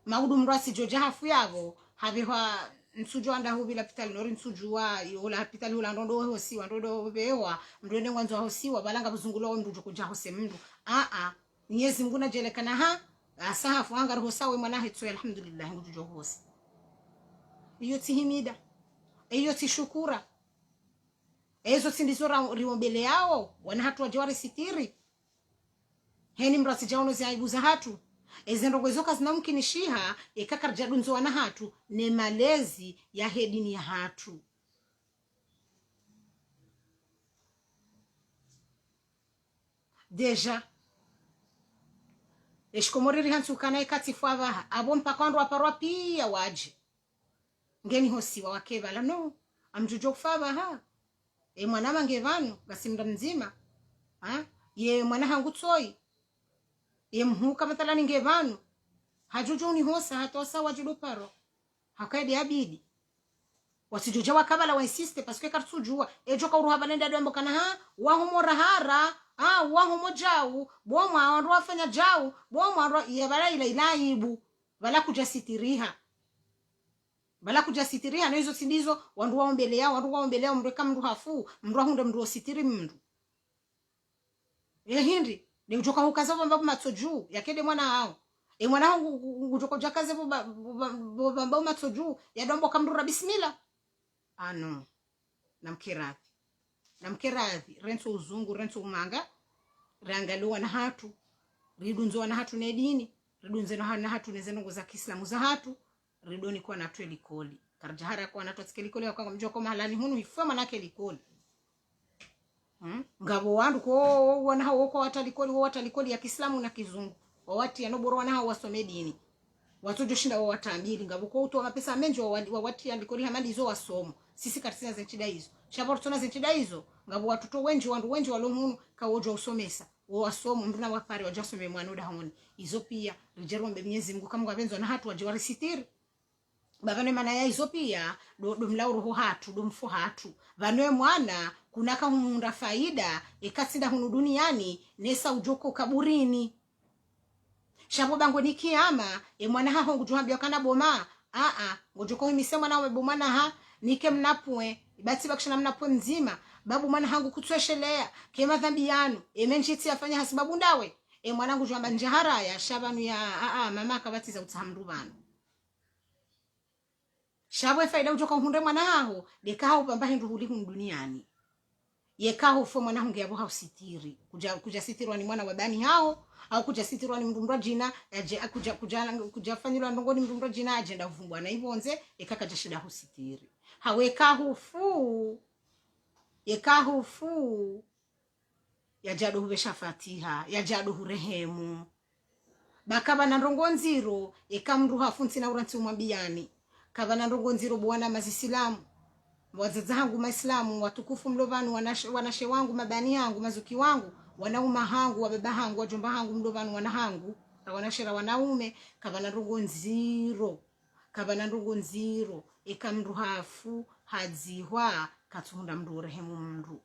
maudu mrasi joja hafu yavo habewa nsuju anda hubila pitali nori nsuju wa yola pitali ula ndondo hosiwa ndondo bewa mndwene mwanzo hosiwa balanga buzungulo wa mndu kuja hose mndu Mwenyezi Mungu najelekana asahafu anga rosawe mwanahe tu alhamdulillah ngujo hose iyo tihimida iyo tishukura ezo sindizora riombele yao wana hatu wajwari sitiri heni mrasi jaono zi aibu za hatu ezendo kwezoka zinamkinishiha ekakar jadunzo wana hatu ne malezi ya hedini ya hatu deja eshkomoriri hansu kana ikatifu avaha abo mpaka wandu waparwa pia waje ngeni hosiwa wakebala no amjujo kufava mwana mange vanu gasimda mzima ye mwana hangu tsoi ye mhuka mathalani ngevanu hajuju ni hosa hatosa wajudu paro hakaidi abidi wasijuja wakabala wa insiste parce que kartsujua ejoka uruha balenda dombo kana wahumo rahara wahumo jau bomwa wandu wafanya jau bomwa ye bala ila ilaibu bala kujasitiriha na hizo sindizo wandu waombele yao mreka mndu hafu mndu hunde mndu ositiri mndu hindi ni ujoka hukaza bamba matsoju yakede mwana hao mwana wangu ujoka jakaze bamba matsoju ya dombo kamrura bismillah ano namkerathi renso uzungu renso umanga rangaliwa na hatu ridunzo na hatu ne dini ridunze na hatu nezenongo za Kiislamu za hatu ridoni kwa na tweli koli karjahara kwa na twatsikeli koli kwa mjoko mahalani hunu hifama nake likoli ngabo wandu ko wana hao kwa watalikoli ya Kiislamu na Kizungu wawati yanoboro wana hao wasome dini watojo shinda watambili ngabo ko uto mapesa menjo wawati yalikoli hamadi zo wasomo sisi katisina zenchida hizo shabortona zenchida hizo ngabo watoto wenji walomunu kawojo usomesa wasomo nduna wapare wajasome mwanoda hamoni hizo pia rijerombe Mwenyezi Mungu kama gavenzo na hatu waje warisitiri bavane mana ya hizo pia do mlauru ho hatu do mfu hatu vanwe mwana kunaka humunda faida ekatsida hunu duniani nesa ujoko kaburini shabo bango ni kiyama mwana haho ngujuhambia kana boma ngojoko himisema na bomana ha nike mnapwe bati bakishana mnapwe nzima babu mwana hangu kutweshelea kema dhambi yanu menjiti afanya hasibabu ndawe mwanangu jwamba njahara ya shabanu ya mama akabatiza utahamru bana shabwe faida ujoka hunde mwana haho dekaho upamba hindu huli hunu duniani yekaho fo mwana hunge yabo hausitiri kuja sitirwa ni mwana wabani hao au kuja sitirwa ni mndumra jina aje kuja fanyilwa ndongoni mndumra jina agenda uvumbwa na ibonze ekaka shida husitiri yekahufu yajado hubesha fatiha yajado hurehemu bakaba na ndongonziro ekamruha funsi na uranti umwambiani kaba na ndongonziro bwana mazisilamu wazazi hangu maislamu watukufu mlovanu wanashe wangu mabani yangu mazuki wangu wanauma hangu wababa hangu wajomba hangu mlovanu wanahangu wanashera wanaume kaba na ndongonziro ekamruhafu hadzihwa katunda mndu rehemu mndu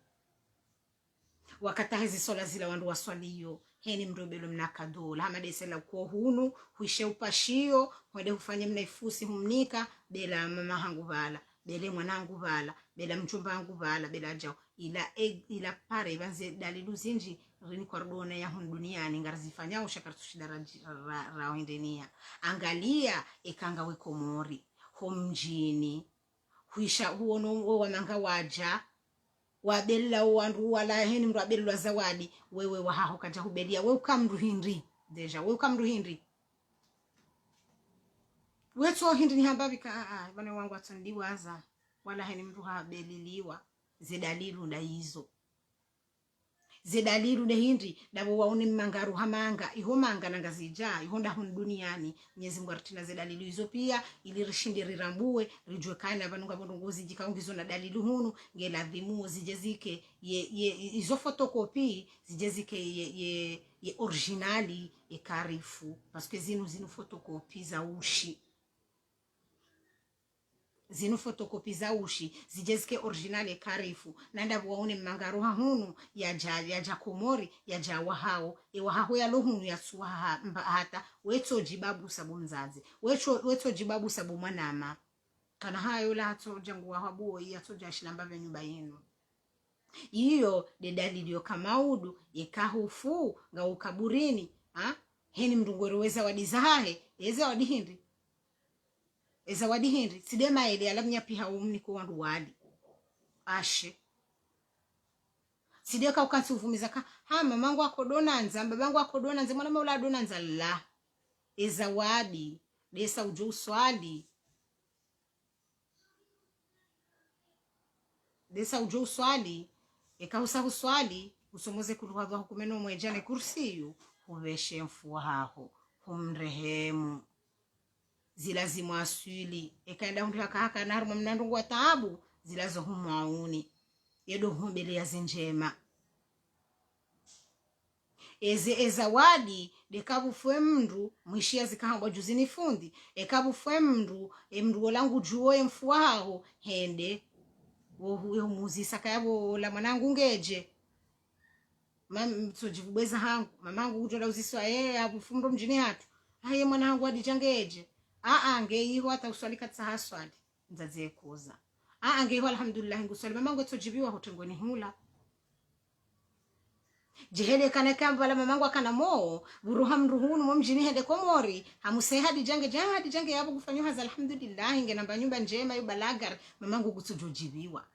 wakata hizi sola zila wandu waswaliyo heni mrobelo mnakadola hama desela kwa hunu huishe upashio mwede hufanye mnaifusi humnika bela mama hangu vala bele mwanangu vala bela mchumba hangu vala bela jao ila pare ibanze dalilu zinji rini kwa rudona ya hunu duniani ngarazifanya ushakartushida raoindenia angalia ekanga weko mori homjini huisha huono wamanga waja wabella wandu wala heni mru abelwa zawadi wewe wahaho kaja hubelia wewe ukamru hindi deja wewe ukamru hindi weto hindi ni hambavika bana wangu atandiwaza wala heni mru habeliliwa zedalilu nda hizo zedalilu de hindi dabo waone mangaru hamanga iho manga nangazija ihonda hun duniani Mwenyezi Mungu artina zedalilu hizo pia ili rishinde rirambue rijwe kana abanunga bongozi jikaongizo na dalilu hunu ngeladhimu zijezike hizo fotokopi zijezike ye originali karifu parce que zinu fotokopi za ushi zinu fotokopi za ushi zijezike originale karifu nanda waone mangaruha hunu ya komori ya wahao wahao ya lohunu ya suha hata weto jibabu sabu mzazi weto jibabu sabu mwanama kana hayo la hato jangu wahabuo ya toja shilamba vya nyumba yenu iyo de dalilio kamaudu yekahufu nga ukaburini heni mndungoro weza wadizahe eza wadihindi ezawadi hindi sidema ele alamnya piha umni ko wandu wali ashe sideka ukansi uvumiza ka mamangu akodonanza babangu akodonanza mwana maula adonanza la ezawadi desa ujo uswali ekausa uswali usomoze kuluhadha hukumeno mwejane kursiyu uveshe mfuwa haho humrehemu zilazimu aswili ekaenda hundu haka na haruma mnandungu wa taabu zilazo humauni yedo humbele ya zinjema ezawadi dekabu fwe mndu mwishia zikahangwa juzini fundi ekabu fwe mndu olangu juo mfuwa haho hende wohuwe humuzisa kayabo la mwanangu ngeje sojibubweza hangu mamangu kutola uziswa abufumdo mjini hatu haye mwanangu adichangeje ngeiho hata uswali katsa haswali nzaze kuza ngeiho alhamdulillah nguswali mamangu etojibiwa hotengoni hula jehele kana kamba la mamangu akana moo buruha mruhunu momjini hende komori hamuse hadi jange yabo kufanyo haza alhamdulillah inge namba nyumba njema yubalagar mamangu gutsujojibiwa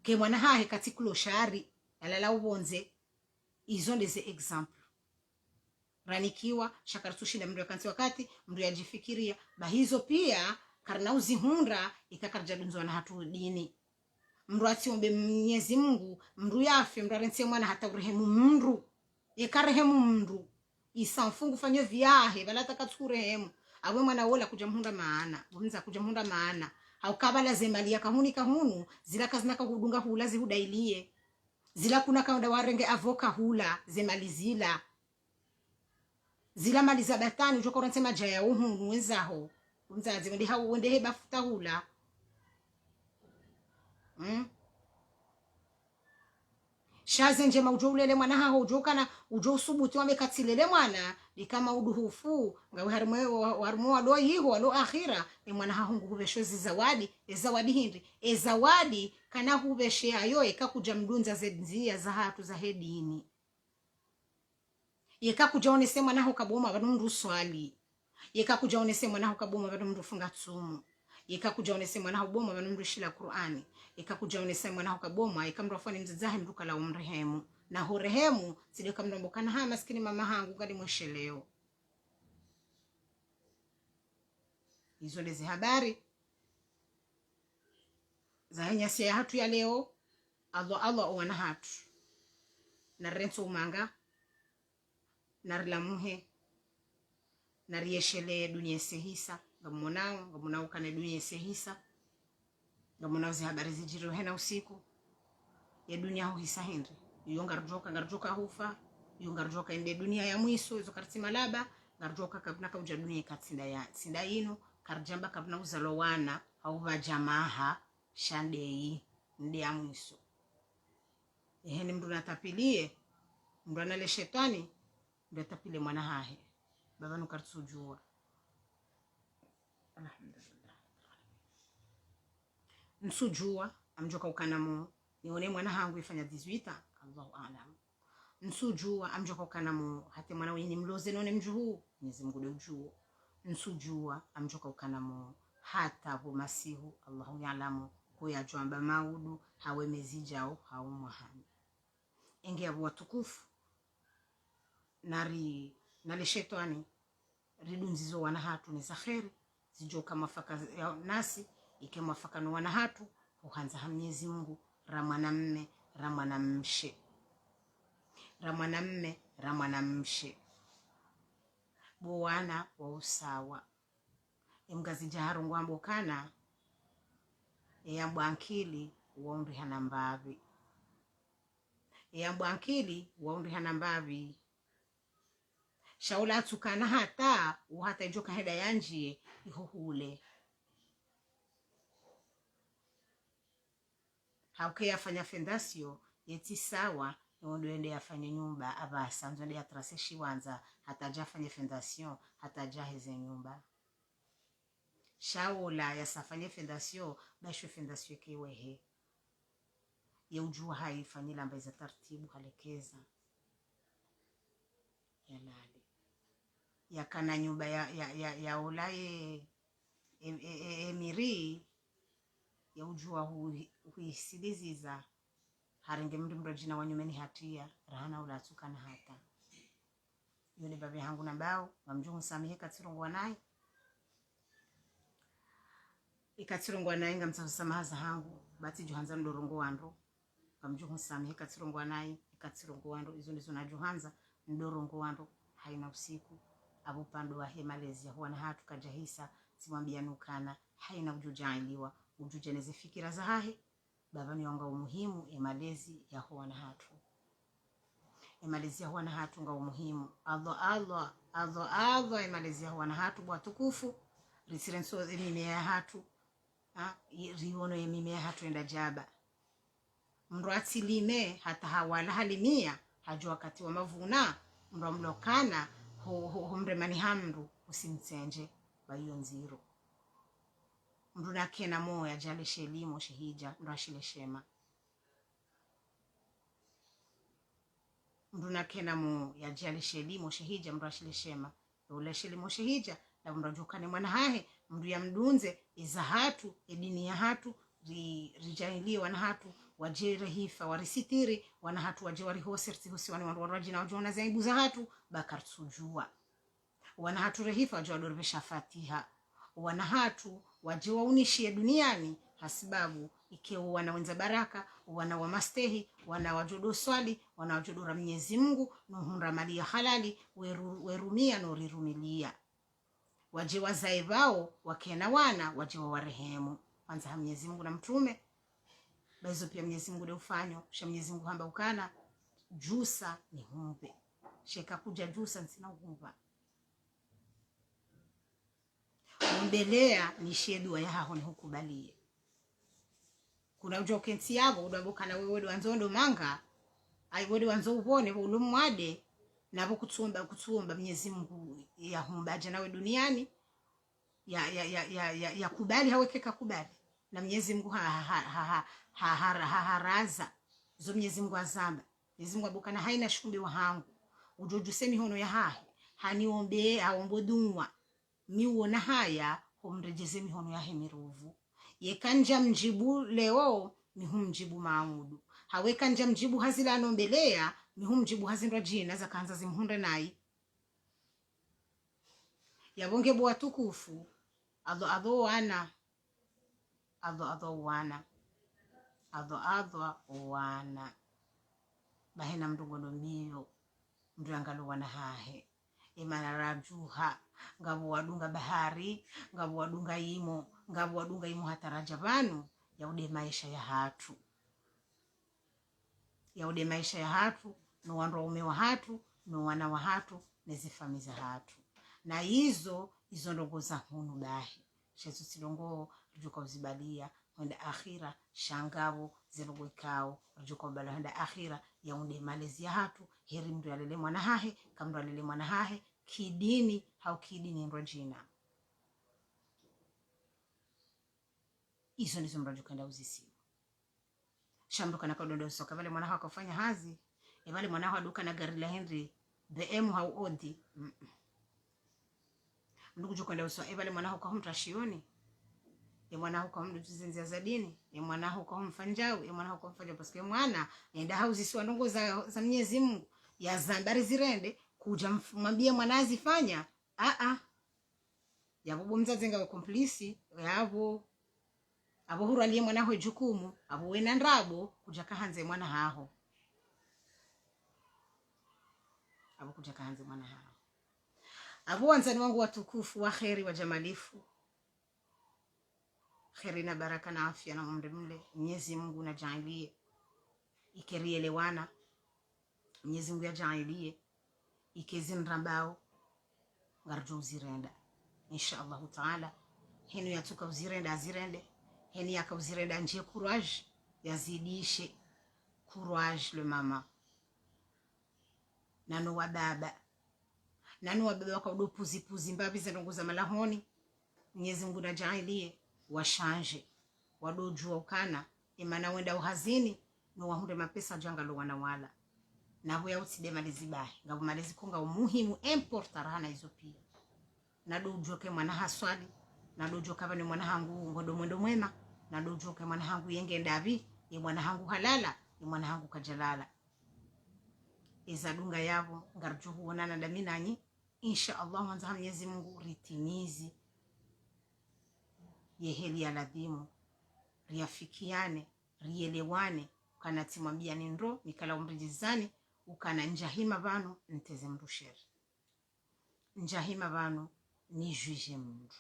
ke mwana hahe katikulo shari alala ubonze. Izo ndeze example ranikiwa shakartushinda mndu yakansi wakati mndu yajifikiria bahizo pia karna uzihunda ikakarja dunzwa na hatu dini mndu atiombe Mwenyezi Mungu mndu yafe mndu arense mwana hata urehemu mndu yekarehemu mndu isanfungu fanyo vyahe balata katsurehemu awe mwana wola kuja mhunda maana bunza kuja mhunda maana haukabala zemali yakahuni kahunu zila kazinaka hudunga hula zihudailie zila kuna kaunda warenge avoka hula zemali zila mali za batani ujoka unansema jaya uhunu wenzaho unzazi wende heba futa hula shaze njema ujo ulele mwana haho ujokana ujo usubuti wamekatilele mwana likama uduhufu ngawe harimo walo yiho walo akhira mwana haho ngubeshwe zawadi hindi zawadi kana hubeshe ayo ekakuja mdunza zenzia za hatu za hedini yekakuja onese mwana haho kaboma bado mndu swali yekakuja onese mwana haho kaboma bado mndu funga tsumu yekakuja onese mwana haho boma bado mndu shila Qur'ani ikakuja onese mwana hukaboma ikamndu afani mzazahe mduka la umrehemu na horehemu zile kamndombokana ha maskini mama hangu kadi mwesheleo. Hizo ndezi habari za henyasi ya hatu ya leo. Allah uwana hatu na renso umanga na rilamuhe na rieshele dunia sehisa ngamunao kane dunia sehisa ngamuna uzi habari zijiro hena usiku ya dunia ho hisa hindi ngarjoka hufa ngarjoka ende dunia ya mwiso izo karti malaba ngarjoka kabna kauja dunia katsinda ya sinda ino karjamba kabna uzalowana au vajamaha shandei ndi ya mwiso eheni mndu natapilie mndu anale shetani mndu atapile mwana hahe baba nukartsujua. Alhamdulillah nsujua amjoka ukanamu nione mwana hangu ifanya 18 Allahu a'lam. Nsujua amjoka ukanamu hata mwana wenye mloze none mjuhu Mwenyezi Mungu ndio ujuo. Nsujua amjoka ukanamu hata hu masihu Allahu ya'lamu kuyajwamba maudu hawe mezijao hau muhani enge abu watukufu nali shetani ridunzizo wana hatu ni zakheri zijoka mafaka nasi ike mwafakano wana hatu uhanza ha Mwenyezi Mungu ramwanamme ramwanamshe buwana wa usawa emgazi jaharu ngwambokana eyambwankili waundi hana mbavi shaula atukana hata uhata ijoka heda yanjie ihuhule hauke yafanya fendasio yeti sawa ndio ende yafanye nyumba abasa ndio ya traseshi wanza hata jafanye fendasio hata jaheze nyumba shaula yasafanye fendasio basho fendasio kiwehe ya ujua haifanyila ambaye za taratibu halekeza ya nani ya kana nyumba ya ulaye emiri ya ujua huisiliziza harenge mndu jina wanyumeni hatia rahana ula atukana hata yone babe hangu na bao mamjungu samihe katirongwa naye ikatirongwa naye ngamsamahaza hangu bati johanza ndorongo wando mamjungu samihe katirongwa naye ikatirongwa wando izo ndizo na johanza ndorongo wando haina usiku abupando wa hemalezi huwa na hatu kajahisa simwambia nukana haina ujujailiwa ujujeneze fikira za hahe baba ni wanga umuhimu emalezi ya huwa na hatu emalezi ya huwa na hatu nga umuhimu Allah emalezi ya huwa na hatu bwa tukufu risirenso emimea ya hatu riono emimea ya hatu enda jaba mndu atilime hata hawala halimia hajua wakati wa mavuna mndu mlokana humremani hamndu usimtsenje bayo nziro mndu nakena moya jale shelimo shehija mndu ashile shema mndu kuna kena mu ya jali shelimo shehija mrashile shema ule shelimo shehija na mrajukane mwana hahe mndu ya mdunze iza hatu edini ya hatu rijaili wana hatu wajere hifa warisitiri wana hatu waje warihoserti husi wani na wajona zaibu za hatu bakar sujua wana hatu rehifa waje wadorbesha fatiha wana hatu waje waunishie duniani hasibabu ikiwa wana wenza baraka wana wa mastehi wana wajodo swali wana wajodora Mwenyezi Mungu nuhunra mali ya halali werumia no rirumilia waje wazae wao wakena wana waje warehemu kwanza Mwenyezi Mungu na mtume bazo pia Mwenyezi Mungu ufanyo sha Mwenyezi Mungu hamba ukana jusa ni humbe sheka kuja jusa nsina humba mbelea ni shedua ya haho ni hukubalie kuna ujokensi yabo udabukana wewe wanzondo manga ai wewe wanzo ubone ulumwade nabo kutsumba Mwenyezi Mungu ya humbaje nawe duniani ya kubali hawekeka kubali na Mwenyezi Mungu haraza zo Mwenyezi Mungu azamba Mwenyezi Mungu abukana haina shumbe wa hangu ujojusemi hono ya hahe haniombe aombodunwa miuona haya humrejeze mihono ya hemiruvu yekanja mjibu leo mihumjibu maamudu hawekanja mjibu hazila anombelea mihumjibu hazindwa jina za kanza zimhunde nai yabonge bwa tukufu adho wana bahena mdungono mbio mduangalo wana hahe imana rajuha ngabu wadunga bahari ngabu wadunga imo hataraja vanu yaude maisha ya hatu no wanaume wa hatu no wana wa hatu nezifamiza hatu na hizo ndogo za hunu bahi shesu silongo rujuka uzibalia wenda akhira shangabo zilogo ikao rujuka ubala wenda akhira yaunde malezi ya hatu heri mdu alele mwana hahe kamdu alele mwana hahe kidini hau kidini mrojina izo ndizo mrojuka nda uzisiwa shamduka na kadodo soka vale mwana hako fanya hazi vale mwana hako aduka na gari la Henry BM hau odi ndugu juka nda uswa vale mwana hako humtrashioni mwana hako humduzinzia za dini mwana hako humfanjau mwana hako humfanja paske mwana enda hau zisiwa ndongo za Mwenyezi Mungu ya zambari zirende kuja mwambie mwanazi fanya yabo mzazi ngawe komplisi yabo abo huralie mwana ho jukumu abo wena ndrabo kuja kahanze mwana haho abo wanzani wangu watukufu wa kheri wa jamalifu kheri na baraka na afya na umri mle Mwenyezi Mungu na jailie ikerielewana Mwenyezi Mungu ya jailie ikezindambao ngarjo uzirenda insha Allah taala henu yatuka uzirenda azirende heni yaka uzirenda nje courage yazidishe courage le mama nano wa baba wakaudopuzi mbabi zinongoza malahoni Mwenyezi Mungu na jailie washanje wadojua ukana imana wenda uhazini no wahunde mapesa jangalo wanawala nabo yautide malezi bahi ngabo malezi konga umuhimu important hana hizo pia nadojoke mwana haswali nadojoka bane mwana hangu ngodo mwendo mwema nadojoke mwana hangu yenge ndavi mwana hangu halala mwana hangu kajalala izadunga yabo ngarjo huonana da minanyi insha Allah wanza Mwenyezi Mungu ritimizi yeheli ya ladhimu riafikiane rielewane kana timwambia ni ndo nikala umrijizani ukana njahima vanu nteze mrusheri njahima vanu ni juge mndu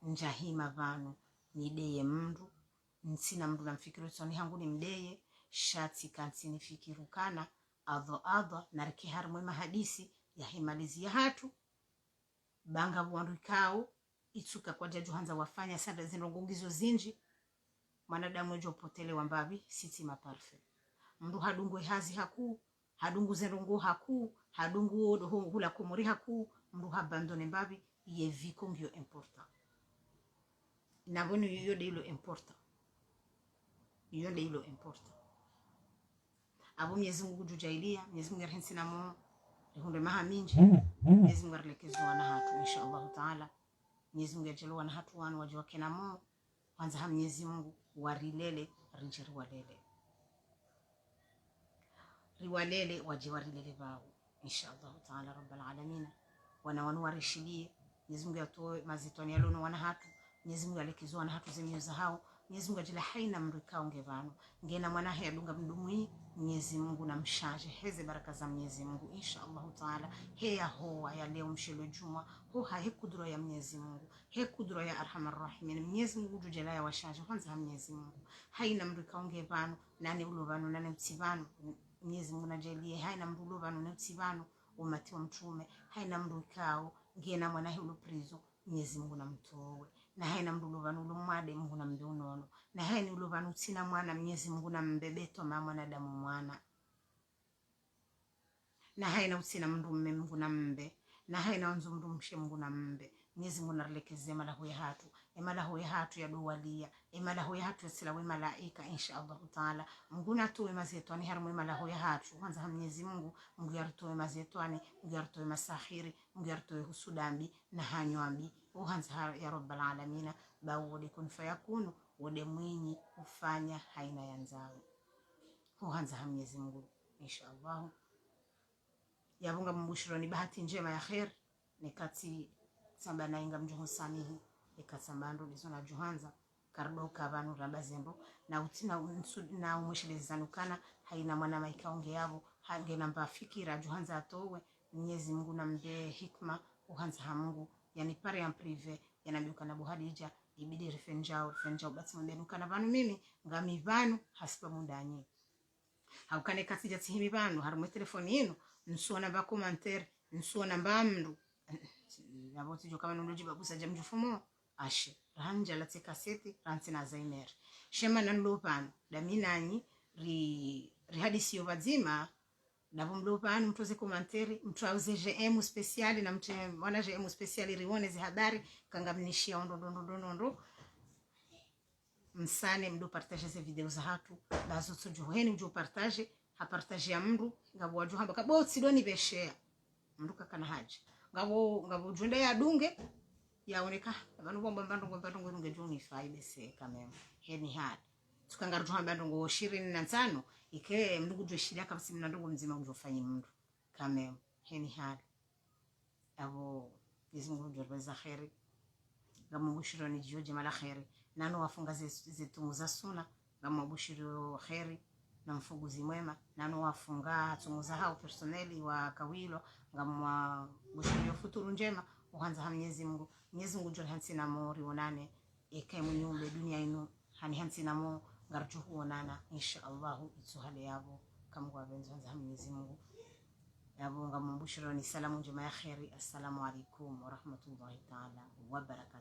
njahima vanu ni deye mndu nsina mndu na mfikiru tsoni hangu ni mdeye shati kansi nifikiru kana adho nariki harumwe mahadisi ya himalizi ya hatu banga buwandu ikao itsuka kwa jaju hanza wafanya sanda zinongongizo zinji mwanadamu ejo potele wambabi siti maparfe mndu hadungwe hazi haku hadungu zerongo haku hadungu hula komori haku mndu habandone mbabi ye viko ngio important nabonu yoyo de ilo important abo Mwenyezi Mungu jujailia Mwenyezi Mungu yarhensina mo hunde maha minji Mwenyezi Mungu arlekezwa na hatu inshallah taala Mwenyezi Mungu ajalwa na hatu wanu wajwa kena mo kwanza Mwenyezi Mungu warilele rinjeri riwalele waje warilele bao inshallah taala rabbal alamin wana wanuwarishidie Mwenyezi Mungu atoe mazitoni yalono wana hatu Mwenyezi Mungu alekezwa na hatu zemyoza hao Mwenyezi Mungu ajila haina mrikao ngevano ngena mwanahe adunga mdumui Mwenyezi Mungu na mshaje heze baraka za Mwenyezi Mungu inshallah taala heya hoa ya leo mshelo juma ho he kudura ya Mwenyezi Mungu he kudura ya arhamar rahimin Mwenyezi Mungu jujala ya washaje kwanza Mwenyezi Mungu haina mrikao ngevano nani ulovano nani mtibano Mwenyezi Mungu najalie haina mrulovano na mtibano umati wa mtume haina mrikao ngena mwanahe uloprizo Mwenyezi Mungu namtowe na haina mrulovano ulomwade Mungu nambe unono na haina ulovano tina mwana Mwenyezi Mungu nambebeto mama na damu mwana na haina utina mndume Mungu nambe na haina wanzu mndumshe Mungu nambe Mwenyezi Mungu narelekeze malahu ya hatu malahu ya hatu ya duwalia malahu ya hatu ya silawe malaika inshallah taala Mungu natuwe mazetwani harmu malahu ya hatu kwanza Mwenyezi Mungu Mungu yartoe mazetwani Mungu yartoe masahiri Mungu yartoe husudambi na hanywambi uhanza ya rabbal alamin bawode kun fayakunu wode mwinyi ufanya haina yanzawe uhanza Mwenyezi Mungu inshallah yabunga mbushiro ni bahati njema ya khair nikati samba na inga mjoho samihi ikasambando bizona johanza kardoka abantu rabazembo na utina na umwishilizanukana haina mwana maikaonge yabo hange namba fikira johanza atowe Mwenyezi Mungu nambe hikma uhanza Mungu yani pare en privé yanabiuka na buhadija ibidi rifenjao basi mbenuka na vanu mimi ngami vanu hasipa mundanye haukane kasija tihimi vanu harume telefoni yenu nsuona ba commentaire nsuona mbamru naboti jo kama nuloji babusa jamjufumo ashe ranja la tekaseti rantina zainer shema nanlopano daminanyi ri hadisi yovazima nabumlopano mtoze commentaire mtauze GM special na mtu wana GM special rione zi habari kangamnishia ondo msane mdo partage ze video za hatu bazo sojuheni mjo partage ha partage ya mru ngabo wajuhamba kabo sidoni beshare mru kakana haji ngabo junda ya dunge yaoneka abantu bomba mbandongo dunge joni faibe se kamema heni hadi tukangarutuha mbandongo 25 ike mndugu jweshiria kabisa mnandongo mzima ujofanya mndu kamema heni hadi abo Mwenyezi Mungu jweza khairi ngamo bushiro ni joje mala khairi nano wafunga zetu za suna ngamo bushiro khairi na mfuguzi mwema nano wafunga tumuza hao personeli wa kawilo ngamo bushiro futuru njema uhanza Mwenyezi Mungu jor hansina mo rionane eke munyumbe dunia ino hani hansina mo ngarju huonana inshallah ituhale yabo kamwa benzo hanza Mwenyezi Mungu yabo ngamo bushiro ni salamu njema ya khairi assalamu alaikum wa rahmatullahi ta'ala wa barakatuh.